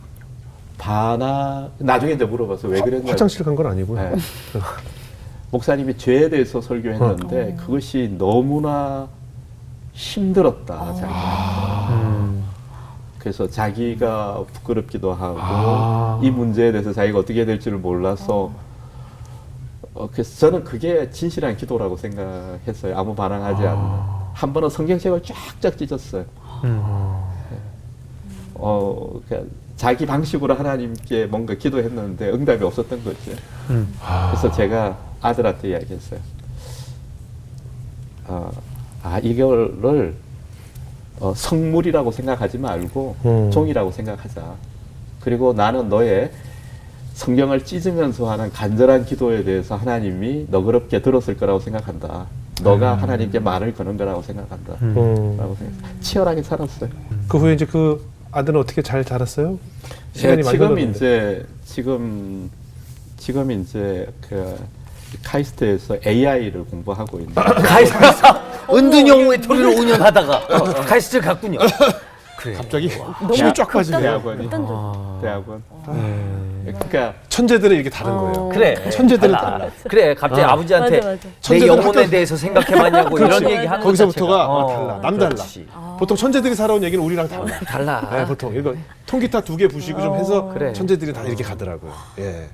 [SPEAKER 4] 나중에 이제 물어봐서 왜 그랬냐.
[SPEAKER 1] 화장실 간 건 아니고요.
[SPEAKER 4] 네. 목사님이 죄에 대해서 설교했는데 그것이 너무나 힘들었다. 자기한테. 그래서 자기가 부끄럽기도 하고 이 문제에 대해서 자기가 어떻게 해야 될지를 몰라서 그래서 저는 그게 진실한 기도라고 생각했어요. 아무 반항하지 않는. 한 번은 성경책을 쫙쫙 찢었어요. 그러니까 자기 방식으로 하나님께 뭔가 기도했는데 응답이 없었던 거죠. 그래서 제가 아들한테 이야기했어요. 이거를 성물이라고 생각하지 말고 종이라고 생각하자. 그리고 나는 너의 성경을 찢으면서 하는 간절한 기도에 대해서 하나님이 너그럽게 들었을 거라고 생각한다. 너가 하나님께 말을 거는 거라고 생각한다. 라고 치열하게 살았어요.
[SPEAKER 1] 그 후에 이제 그 아들은 어떻게 잘 자랐어요? 시간이 많이 흘렀는데.
[SPEAKER 4] 지금 이제 그 카이스트에서 AI를 공부하고 있는.
[SPEAKER 3] 카이스트 은둔형우의 토리를 5년 하다가 카이스트를 갔군요. 그래.
[SPEAKER 1] 갑자기 힘이 쫙 빠지네요.
[SPEAKER 4] 대학원. 그러니까
[SPEAKER 1] 천재들은 이렇게 다른 거예요.
[SPEAKER 3] 그래.
[SPEAKER 1] 천재들은 달라.
[SPEAKER 3] 그래. 갑자기 아버지한테
[SPEAKER 2] 맞아.
[SPEAKER 3] 내
[SPEAKER 1] 천재들은
[SPEAKER 3] 영혼에 대해서 생각해봤냐고
[SPEAKER 1] 그렇죠.
[SPEAKER 3] 이런 얘기 하는
[SPEAKER 1] 거기서부터가
[SPEAKER 3] 것
[SPEAKER 1] 달라.
[SPEAKER 3] 자체가.
[SPEAKER 1] 남달라.
[SPEAKER 3] 그렇지.
[SPEAKER 1] 보통 천재들이 살아온 얘기는 우리랑 달라.
[SPEAKER 3] 달라.
[SPEAKER 1] 네, 보통 이거 통기타 2개 부시고 좀 해서
[SPEAKER 3] 그래.
[SPEAKER 1] 천재들이 다 이렇게 가더라고요. 예.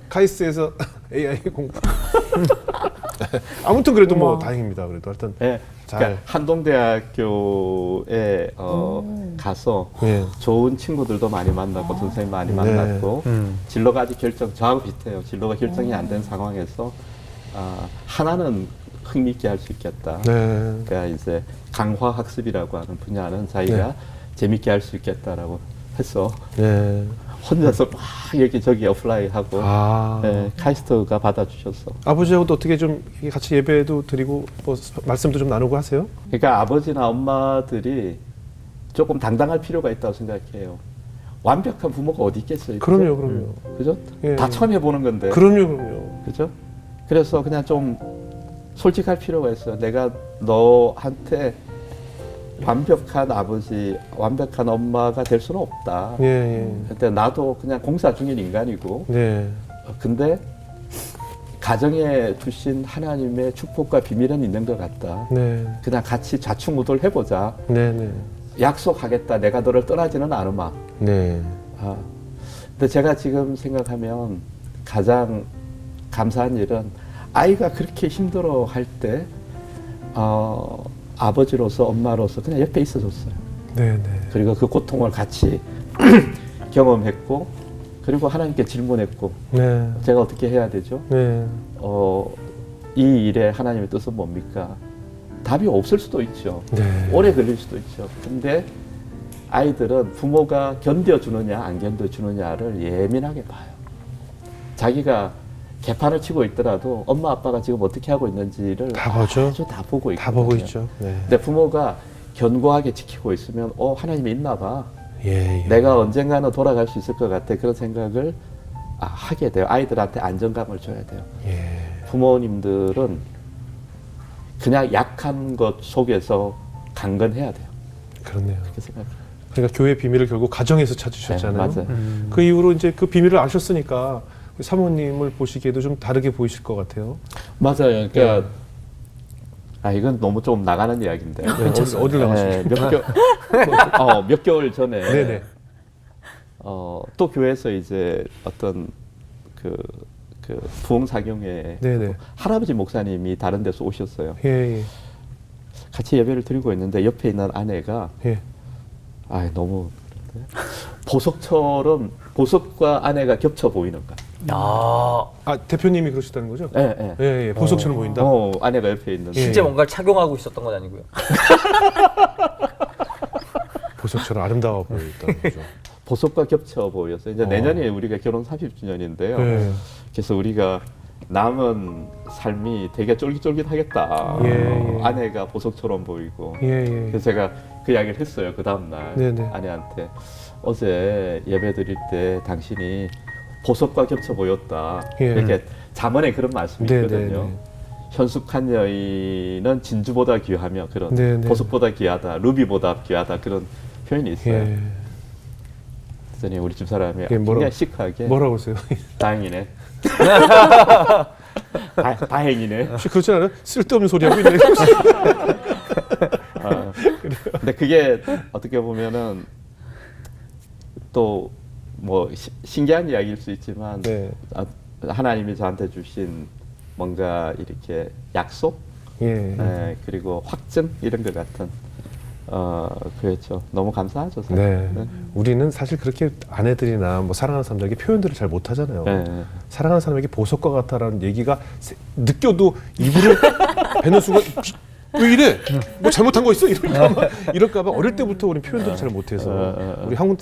[SPEAKER 1] 카이스트에서 AI 공부. 아무튼 그래도 뭐 다행입니다. 그래도 하여튼
[SPEAKER 4] 네,
[SPEAKER 1] 잘.
[SPEAKER 4] 그러니까 한동대학교에 가서
[SPEAKER 1] 예.
[SPEAKER 4] 좋은 친구들도 많이 만났고 선생님 많이
[SPEAKER 1] 네.
[SPEAKER 4] 만났고 진로가 아직 저하고 비슷해요. 진로가 결정이 안 된 상황에서 하나는 흥미있게 할 수 있겠다.
[SPEAKER 1] 네.
[SPEAKER 4] 그러니까 이제 강화 학습이라고 하는 분야는 자기가
[SPEAKER 1] 네.
[SPEAKER 4] 재밌게 할 수 있겠다라고 해서
[SPEAKER 1] 네.
[SPEAKER 4] 혼자서 막 여기저기 어플라이하고 카이스트가 받아주셨어.
[SPEAKER 1] 아버지하고도 어떻게 좀 같이 예배도 드리고 뭐 말씀도 좀 나누고 하세요?
[SPEAKER 4] 그러니까 아버지나 엄마들이 조금 당당할 필요가 있다고 생각해요. 완벽한 부모가 어디 있겠어요?
[SPEAKER 1] 그럼요.
[SPEAKER 4] 그죠?
[SPEAKER 1] 예.
[SPEAKER 4] 다 처음 해보는 건데.
[SPEAKER 1] 그럼요.
[SPEAKER 4] 그죠? 그래서 그냥 좀 솔직할 필요가 있어요. 내가 너한테 완벽한 아버지, 완벽한 엄마가 될 수는 없다.
[SPEAKER 1] 예.
[SPEAKER 4] 근데 나도 그냥 공사 중인 인간이고.
[SPEAKER 1] 네.
[SPEAKER 4] 근데 가정에 주신 하나님의 축복과 비밀은 있는 것 같다.
[SPEAKER 1] 네.
[SPEAKER 4] 그냥 같이 좌충우돌 해보자.
[SPEAKER 1] 네.
[SPEAKER 4] 약속하겠다. 내가 너를 떠나지는 않으마.
[SPEAKER 1] 네.
[SPEAKER 4] 근데 제가 지금 생각하면 가장 감사한 일은 아이가 그렇게 힘들어 할 때, 아버지로서 엄마로서 그냥 옆에 있어줬어요.
[SPEAKER 1] 네.
[SPEAKER 4] 그리고 그 고통을 같이 경험했고, 그리고 하나님께 질문했고,
[SPEAKER 1] 네.
[SPEAKER 4] 제가 어떻게 해야 되죠?
[SPEAKER 1] 네.
[SPEAKER 4] 이 일에 하나님의 뜻은 뭡니까? 답이 없을 수도 있죠.
[SPEAKER 1] 네.
[SPEAKER 4] 오래 걸릴 수도 있죠. 근데 아이들은 부모가 견뎌주느냐 안 견뎌주느냐를 예민하게 봐요. 자기가 개판을 치고 있더라도 엄마 아빠가 지금 어떻게 하고 있는지를
[SPEAKER 1] 다 보죠.
[SPEAKER 4] 아주 다 보고 있거든요.
[SPEAKER 1] 다 보고 있죠. 네.
[SPEAKER 4] 근데 부모가 견고하게 지키고 있으면 하나님이 있나 봐.
[SPEAKER 1] 예.
[SPEAKER 4] 내가 언젠가는 돌아갈 수 있을 것 같아. 그런 생각을 하게 돼요. 아이들한테 안정감을 줘야 돼요.
[SPEAKER 1] 예.
[SPEAKER 4] 부모님들은 그냥 약한 것 속에서 강건해야 돼요.
[SPEAKER 1] 그렇네요.
[SPEAKER 4] 그렇게 생각해요.
[SPEAKER 1] 그러니까 교회 비밀을 결국 가정에서 찾으셨잖아요.
[SPEAKER 4] 네, 맞아요.
[SPEAKER 1] 그 이후로 이제 그 비밀을 아셨으니까 사모님을 보시기에도 좀 다르게 보이실 것 같아요.
[SPEAKER 4] 맞아요. 그러니까 이건 너무 좀 나가는 이야기인데.
[SPEAKER 1] 네, 어딜 나가십니까?
[SPEAKER 4] 몇 개월 전에
[SPEAKER 1] 네네.
[SPEAKER 4] 또 교회에서 이제 어떤 그 부흥사경회
[SPEAKER 1] 네네.
[SPEAKER 4] 할아버지 목사님이 다른 데서 오셨어요.
[SPEAKER 1] 예, 예.
[SPEAKER 4] 같이 예배를 드리고 있는데 옆에 있는 아내가
[SPEAKER 1] 예.
[SPEAKER 4] 너무 보석처럼 보석과 아내가 겹쳐 보이는 거야.
[SPEAKER 1] 아, 대표님이 그러셨다는 거죠?
[SPEAKER 4] 예.
[SPEAKER 1] 예, 예. 보석처럼 보인다.
[SPEAKER 4] 아내가 옆에 있는데.
[SPEAKER 3] 실제 뭔가를 착용하고 있었던 건 아니고요.
[SPEAKER 1] 보석처럼 아름다워 보였다는 거죠.
[SPEAKER 4] 보석과 겹쳐 보였어요. 이제 내년에 우리가 결혼 30주년인데요.
[SPEAKER 1] 네.
[SPEAKER 4] 그래서 우리가 남은 삶이 되게 쫄깃쫄깃하겠다.
[SPEAKER 1] 예.
[SPEAKER 4] 아내가 보석처럼 보이고.
[SPEAKER 1] 예, 예.
[SPEAKER 4] 그래서 제가 그 이야기를 했어요. 그 다음날
[SPEAKER 1] 네네.
[SPEAKER 4] 아내한테. 어제 예배 드릴 때 당신이 보석과 겹쳐 보였다.
[SPEAKER 1] 예.
[SPEAKER 4] 이렇게 잠언에 그런 말씀이 있거든요.
[SPEAKER 1] 네네네.
[SPEAKER 4] 현숙한 여인은 진주보다 귀하며 그런
[SPEAKER 1] 네네.
[SPEAKER 4] 보석보다 귀하다. 루비보다 귀하다. 그런 표현이 있어요.
[SPEAKER 1] 예.
[SPEAKER 4] 그랬더니 우리 집사람이
[SPEAKER 1] 예,
[SPEAKER 4] 굉장히 시크하게
[SPEAKER 1] 뭐라고 하세요?
[SPEAKER 4] 다행이네. 다행이네.
[SPEAKER 1] 혹시 그렇지 않아요? 쓸데없는 소리 하고 있네.
[SPEAKER 4] 근데 그게 어떻게 보면은 또 뭐 신기한 이야기일 수 있지만
[SPEAKER 1] 네.
[SPEAKER 4] 하나님이 저한테 주신 뭔가 이렇게 약속,
[SPEAKER 1] 예.
[SPEAKER 4] 그리고 확증 이런 것 같은 그랬죠. 너무 감사하죠. 사실.
[SPEAKER 1] 네.
[SPEAKER 4] 네.
[SPEAKER 1] 우리는 사실 그렇게 아내들이나 뭐 사랑하는 사람들에게 표현들을 잘 못하잖아요.
[SPEAKER 4] 네.
[SPEAKER 1] 사랑하는 사람에게 보석과 같다라는 얘기가 느껴도 입으로 배는 순간 왜 이래? 뭐 잘못한 거 있어? 이럴까봐 어릴 때부터 우리 표현들을 잘 못해서 우리 한국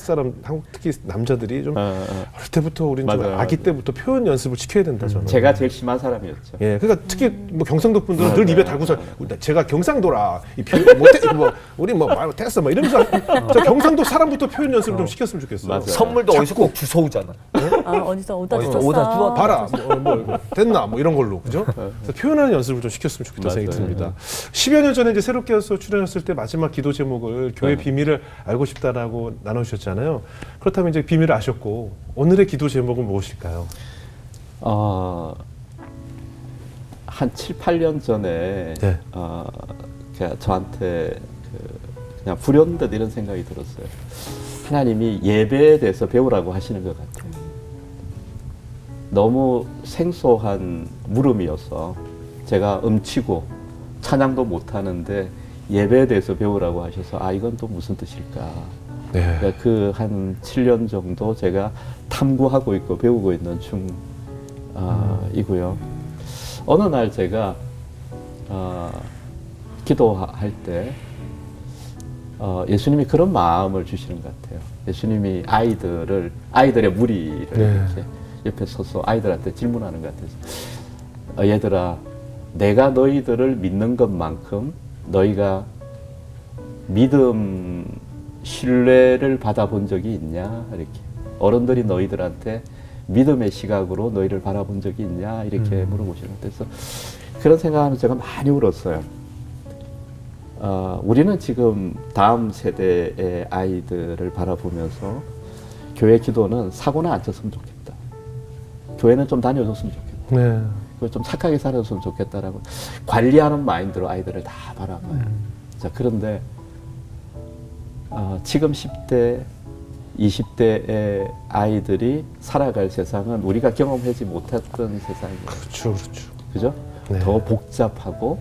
[SPEAKER 1] 특히 남자들이 좀 어릴 때부터 우리는 좀
[SPEAKER 4] 맞아요.
[SPEAKER 1] 아기 때부터 표현 연습을 시켜야 된다 저는.
[SPEAKER 4] 제가 제일 심한 사람이었죠.
[SPEAKER 1] 예, 그러니까 특히 뭐 경상도 분들은 늘
[SPEAKER 4] 맞아요.
[SPEAKER 1] 입에 달고서 제가 경상도라 뭐 우리 뭐 말 됐어 뭐 이러면서 저 경상도 사람부터 표현 연습을 좀 시켰으면 좋겠어요.
[SPEAKER 4] 맞아요.
[SPEAKER 3] 선물도 어디서 꼭 주워오잖아.
[SPEAKER 2] 어디서 오다
[SPEAKER 3] 어디서
[SPEAKER 2] 주웠어.
[SPEAKER 3] 오다 주웠다.
[SPEAKER 1] 봐라 뭐 이거 됐나 뭐 이런 걸로 그죠? 그래서 표현하는 연습을 좀 시켰으면 좋겠다 생각이
[SPEAKER 4] 맞아요.
[SPEAKER 1] 듭니다. 10여 년 전에 이제 새롭게 해서 출연했을 때 마지막 기도 제목을 교회 비밀을 알고 싶다라고 나누셨잖아요. 그렇다면 이제 비밀을 아셨고 오늘의 기도 제목은 무엇일까요?
[SPEAKER 4] 한 7, 8년 전에
[SPEAKER 1] 네.
[SPEAKER 4] 그냥 저한테 그냥 불현듯 이런 생각이 들었어요. 하나님이 예배에 대해서 배우라고 하시는 것 같아요. 너무 생소한 물음이어서 제가 음치고 찬양도 못하는데 예배에 대해서 배우라고 하셔서 이건 또 무슨 뜻일까.
[SPEAKER 1] 네.
[SPEAKER 4] 그러니까 그 한 7년 정도 제가 탐구하고 있고 배우고 있는 중이고요. 어느 날 제가 기도할 때 예수님이 그런 마음을 주시는 것 같아요. 예수님이 아이들의 무리를
[SPEAKER 1] 네.
[SPEAKER 4] 이렇게 옆에 서서 아이들한테 질문하는 것 같아서 얘들아, 내가 너희들을 믿는 것만큼 너희가 믿음, 신뢰를 받아본 적이 있냐? 이렇게 어른들이 너희들한테 믿음의 시각으로 너희를 바라본 적이 있냐? 이렇게 물어보시는 것 같아서 그런 생각하면 제가 많이 울었어요. 우리는 지금 다음 세대의 아이들을 바라보면서 교회 기도는 사고나 안 쳤으면 좋겠다. 교회는 좀 다녀줬으면 좋겠다.
[SPEAKER 1] 네.
[SPEAKER 4] 그리고 좀 착하게 살았으면 좋겠다라고 관리하는 마인드로 아이들을 다 바라봐요. 자, 그런데 지금 10대, 20대의 아이들이 살아갈 세상은 우리가 경험하지 못했던 세상이에요.
[SPEAKER 1] 그렇죠.
[SPEAKER 4] 그죠?
[SPEAKER 1] 네.
[SPEAKER 4] 더 복잡하고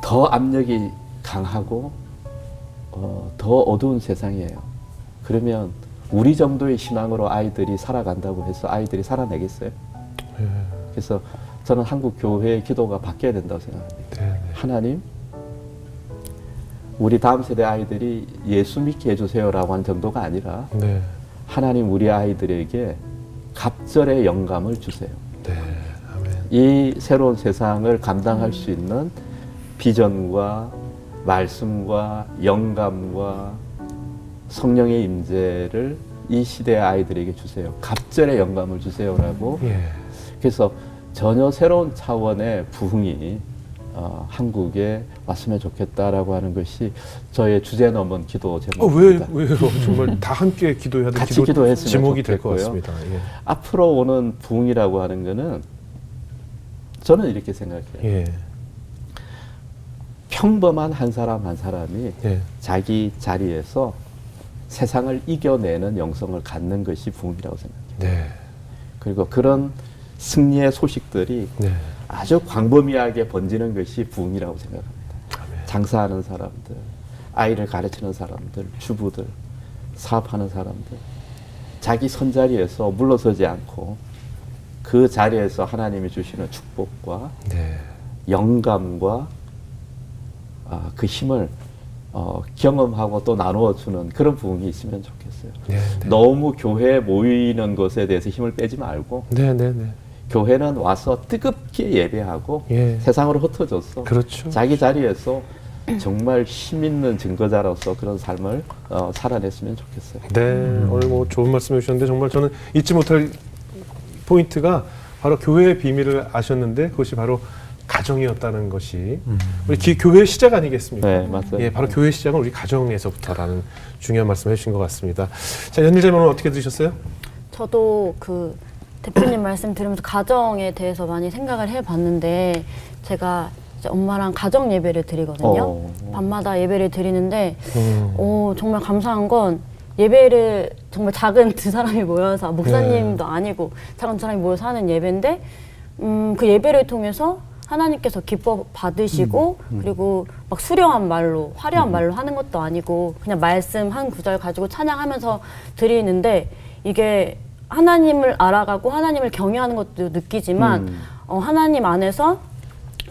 [SPEAKER 4] 더 압력이 강하고 더 어두운 세상이에요. 그러면 우리 정도의 신앙으로 아이들이 살아간다고 해서 아이들이 살아내겠어요?
[SPEAKER 1] 네.
[SPEAKER 4] 그래서 저는 한국 교회의 기도가 바뀌어야 된다고 생각합니다.
[SPEAKER 1] 네.
[SPEAKER 4] 하나님, 우리 다음 세대 아이들이 예수 믿게 해주세요라고 한 정도가 아니라
[SPEAKER 1] 네.
[SPEAKER 4] 하나님 우리 아이들에게 갑절의 영감을 주세요.
[SPEAKER 1] 네. 아멘.
[SPEAKER 4] 이 새로운 세상을 감당할 수 있는 비전과 말씀과 영감과 성령의 임재를 이 시대의 아이들에게 주세요. 갑절의 영감을 주세요라고.
[SPEAKER 1] 예.
[SPEAKER 4] 그래서 전혀 새로운 차원의 부흥이 한국에 왔으면 좋겠다라고 하는 것이 저의 주제 넘은 기도 제목입니다.
[SPEAKER 1] 왜요? 정말 다 함께 기도해야 될
[SPEAKER 4] 같이 기도했으면
[SPEAKER 1] 제목이 될 것
[SPEAKER 4] 좋겠고요.
[SPEAKER 1] 같습니다. 예.
[SPEAKER 4] 앞으로 오는 부흥이라고 하는 것은 저는 이렇게 생각해요.
[SPEAKER 1] 예.
[SPEAKER 4] 평범한 한 사람 한 사람이
[SPEAKER 1] 예.
[SPEAKER 4] 자기 자리에서 세상을 이겨내는 영성을 갖는 것이 부흥이라고 생각해요.
[SPEAKER 1] 네.
[SPEAKER 4] 그리고 그런 승리의 소식들이
[SPEAKER 1] 네.
[SPEAKER 4] 아주 광범위하게 번지는 것이 부흥이라고 생각합니다. 장사하는 사람들, 아이를 가르치는 사람들, 주부들, 사업하는 사람들, 자기 선자리에서 물러서지 않고 그 자리에서 하나님이 주시는 축복과
[SPEAKER 1] 네.
[SPEAKER 4] 영감과 그 힘을 경험하고 또 나누어주는 그런 부흥이 있으면 좋겠어요.
[SPEAKER 1] 네. 네.
[SPEAKER 4] 너무 교회에 모이는 것에 대해서 힘을 빼지 말고
[SPEAKER 1] 네. 네. 네.
[SPEAKER 4] 교회는 와서 뜨겁게 예배하고
[SPEAKER 1] 예.
[SPEAKER 4] 세상으로 흩어져서
[SPEAKER 1] 그렇죠.
[SPEAKER 4] 자기 자리에서 정말 힘 있는 증거자로서 그런 삶을 살아냈으면 좋겠어요.
[SPEAKER 1] 네, 오늘 뭐 좋은 말씀 해주셨는데 정말 저는 잊지 못할 포인트가 바로 교회의 비밀을 아셨는데 그것이 바로 가정이었다는 것이 우리 교회의 시작 아니겠습니까?
[SPEAKER 4] 네, 맞아요.
[SPEAKER 1] 예, 바로 교회의 시작은 우리 가정에서부터라는 중요한 말씀 해주신 것 같습니다. 자, 연일자님은 어떻게 들으셨어요?
[SPEAKER 2] 저도 그 대표님 말씀 들으면서 가정에 대해서 많이 생각을 해봤는데 제가 이제 엄마랑 가정 예배를 드리거든요. 밤마다 예배를 드리는데 정말 감사한 건 예배를 정말 작은 두 사람이 모여서 목사님도 아니고 작은 두 사람이 모여서 하는 예배인데 그 예배를 통해서 하나님께서 기뻐 받으시고 그리고 막 수려한 말로 화려한 말로 하는 것도 아니고 그냥 말씀 한 구절 가지고 찬양하면서 드리는데 이게 하나님을 알아가고 하나님을 경외하는 것도 느끼지만 하나님 안에서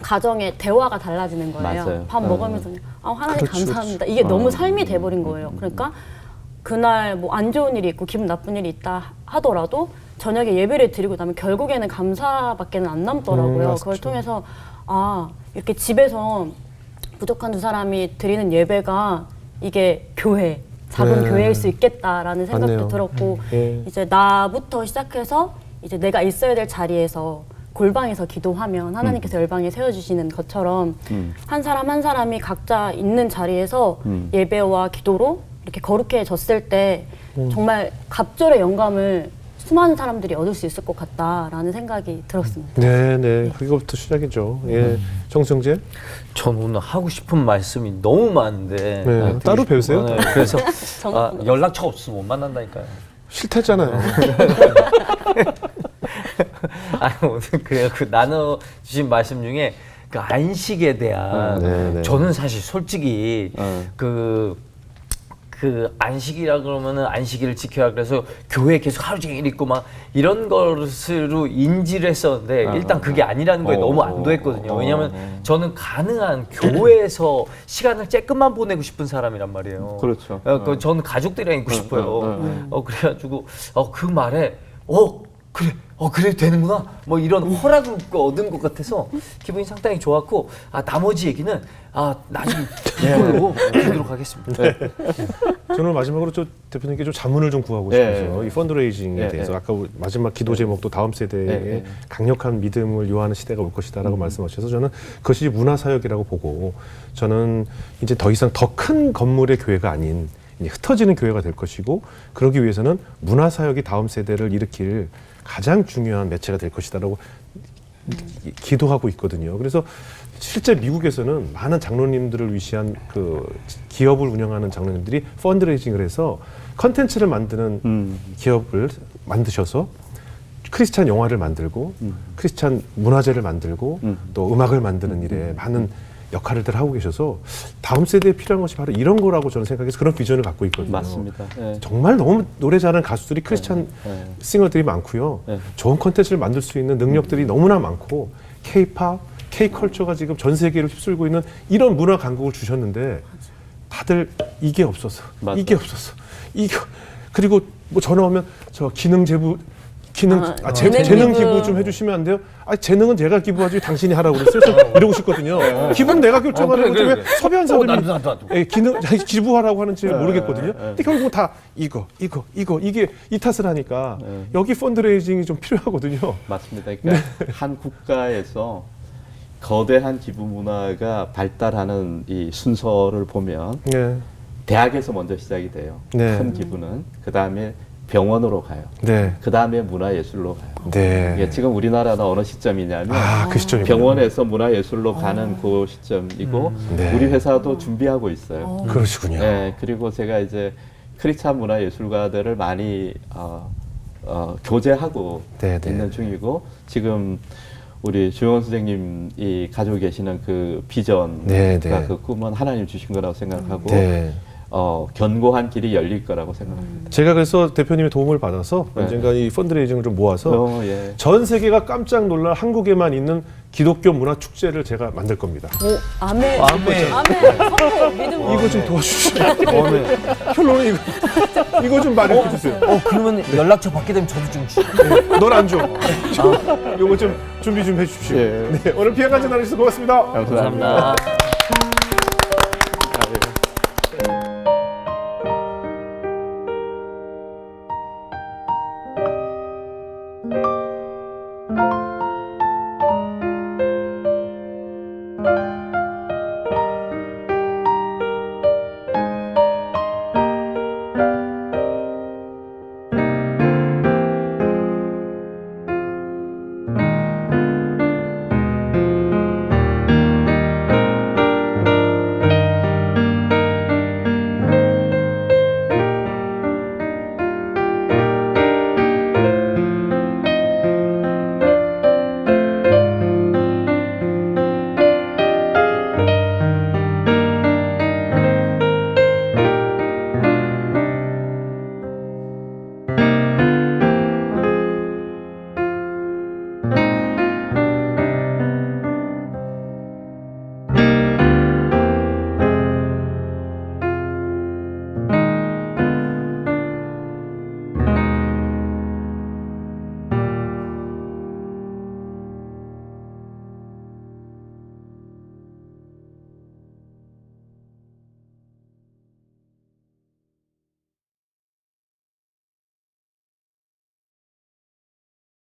[SPEAKER 2] 가정의 대화가 달라지는 거예요.
[SPEAKER 4] 맞아요.
[SPEAKER 2] 밥 먹으면서 하나님
[SPEAKER 1] 그렇죠,
[SPEAKER 2] 감사합니다. 이게 너무 삶이 돼버린 거예요. 그러니까 그날 뭐 안 좋은 일이 있고 기분 나쁜 일이 있다 하더라도 저녁에 예배를 드리고 나면 결국에는 감사밖에는 안 남더라고요.
[SPEAKER 1] 맞죠.
[SPEAKER 2] 그걸 통해서 이렇게 집에서 부족한 두 사람이 드리는 예배가 이게 교회 작은
[SPEAKER 1] 네.
[SPEAKER 2] 교회일 수 있겠다라는 생각도
[SPEAKER 1] 맞네요.
[SPEAKER 2] 들었고
[SPEAKER 1] 예.
[SPEAKER 2] 이제 나부터 시작해서 이제 내가 있어야 될 자리에서 골방에서 기도하면 하나님께서 열방에 세워주시는 것처럼 한 사람 한 사람이 각자 있는 자리에서 예배와 기도로 이렇게 거룩해졌을 때 정말 갑절의 영감을 수많은 사람들이 얻을 수 있을 것 같다라는 생각이 들었습니다.
[SPEAKER 1] 네, 네, 그거부터 시작이죠. 예, 정승재.
[SPEAKER 3] 전 오늘 하고 싶은 말씀이 너무 많은데
[SPEAKER 1] 네,
[SPEAKER 3] 듣고
[SPEAKER 1] 따로
[SPEAKER 3] 싶은
[SPEAKER 1] 배우세요?
[SPEAKER 3] 거는 그래서 연락처 없으면 못 만난다니까요.
[SPEAKER 1] 싫다잖아요.
[SPEAKER 3] 아니 오늘 그래요. 그 나눠 주신 말씀 중에 그 안식에 대한
[SPEAKER 1] 네, 네.
[SPEAKER 3] 저는 사실 솔직히 그 안식이라 그러면은 안식일을 지켜야 그래서 교회 계속 하루 종일 있고 막 이런 것으로 인지를 했었는데 일단 그게 아니라는 거에 너무 안도했거든요. 왜냐하면 저는 가능한 교회에서 시간을 조금만 보내고 싶은 사람이란 말이에요.
[SPEAKER 4] 그렇죠.
[SPEAKER 3] 저는 가족들이랑 있고 싶어요. 그래가지고 그 말에 그래 되는구나 뭐 이런 허락을 얻은 것 같아서 기분이 상당히 좋았고 나머지 얘기는 나중에 이걸로 드리도록 하겠습니다.
[SPEAKER 1] 저는 마지막으로 대표님께 좀 자문을 좀 구하고 싶어서 이 펀드레이징에 대해서 아까 마지막 기도 제목도 다음 세대에 강력한 믿음을 요하는 시대가 올 것이다라고 말씀하셔서 저는 그것이 문화사역이라고 보고 저는 이제 더 이상 더 큰 건물의 교회가 아닌 이제 흩어지는 교회가 될 것이고 그러기 위해서는 문화사역이 다음 세대를 일으킬 가장 중요한 매체가 될 것이다라고 기도하고 있거든요. 그래서 실제 미국에서는 많은 장로님들을 위시한 그 기업을 운영하는 장로님들이 펀드레이징을 해서 컨텐츠를 만드는 기업을 만드셔서 크리스찬 영화를 만들고 크리스찬 문화재를 만들고 또 음악을 만드는 일에 많은 역할을 하고 계셔서 다음 세대에 필요한 것이 바로 이런 거라고 저는 생각해서 그런 비전을 갖고 있거든요.
[SPEAKER 4] 맞습니다. 네.
[SPEAKER 1] 정말 너무 노래 잘하는 가수들이 크리스찬 싱어들이 많고요. 좋은 콘텐츠를 만들 수 있는 능력들이 너무나 많고 K-팝, K-컬처가 지금 전 세계를 휩쓸고 있는 이런 문화 강국을 주셨는데 다들 이게 없어서
[SPEAKER 4] 맞아요.
[SPEAKER 1] 이게 없어서 그리고 뭐 전화 오면 저 재능 기부 좀 해주시면 안 돼요? 재능은 제가 기부하지 당신이 하라고 그랬어요. 이러고 싶거든요. 기부는 내가 결정하는 거지 왜 섭외한 사람이 기부하라고 하는지 모르겠거든요. 근데 결국 다 이게 이 탓을 하니까 여기 펀드레이징이 좀 필요하거든요.
[SPEAKER 4] 맞습니다. 그러니까 한 국가에서 거대한 기부 문화가 발달하는 이 순서를 보면
[SPEAKER 1] 네.
[SPEAKER 4] 대학에서 먼저 시작이 돼요.
[SPEAKER 1] 네.
[SPEAKER 4] 큰 기부는. 그 다음에 병원으로 가요.
[SPEAKER 1] 네.
[SPEAKER 4] 그 다음에 문화예술로 가요.
[SPEAKER 1] 네.
[SPEAKER 4] 이게 지금 우리나라는 어느 시점이냐면
[SPEAKER 1] 그 시점이
[SPEAKER 4] 병원에서 문화예술로 가는 그 시점이고
[SPEAKER 1] 네.
[SPEAKER 4] 우리 회사도 준비하고 있어요.
[SPEAKER 1] 그러시군요.
[SPEAKER 4] 네, 그리고 제가 이제 크리스찬 문화예술가들을 많이 교제하고
[SPEAKER 1] 네, 네.
[SPEAKER 4] 있는 중이고 지금 우리 조영원 선생님이 가지고 계시는 그 비전과
[SPEAKER 1] 네, 네.
[SPEAKER 4] 그 꿈은 하나님 주신 거라고 생각하고
[SPEAKER 1] 네.
[SPEAKER 4] 견고한 길이 열릴 거라고 생각합니다.
[SPEAKER 1] 제가 그래서 대표님의 도움을 받아서
[SPEAKER 4] 네.
[SPEAKER 1] 언젠가 이 펀드레이징을 좀 모아서
[SPEAKER 4] 예.
[SPEAKER 1] 전 세계가 깜짝 놀랄 한국에만 있는 기독교 문화 축제를 제가 만들 겁니다.
[SPEAKER 2] 오, 아멘.
[SPEAKER 3] 아멘.
[SPEAKER 2] 선포, 믿음.
[SPEAKER 1] 이거 좀 도와주시죠. 결론은 이거 좀 말해 주세요.
[SPEAKER 3] 그러면 연락처 받게 되면 저도 좀 주세요.
[SPEAKER 1] 넌 안 줘. 이거 좀 준비 좀 해주십시오.
[SPEAKER 4] 예.
[SPEAKER 1] 네, 오늘 비행간증 나누셔서 고맙습니다.
[SPEAKER 4] 감사합니다.
[SPEAKER 3] 감사합니다.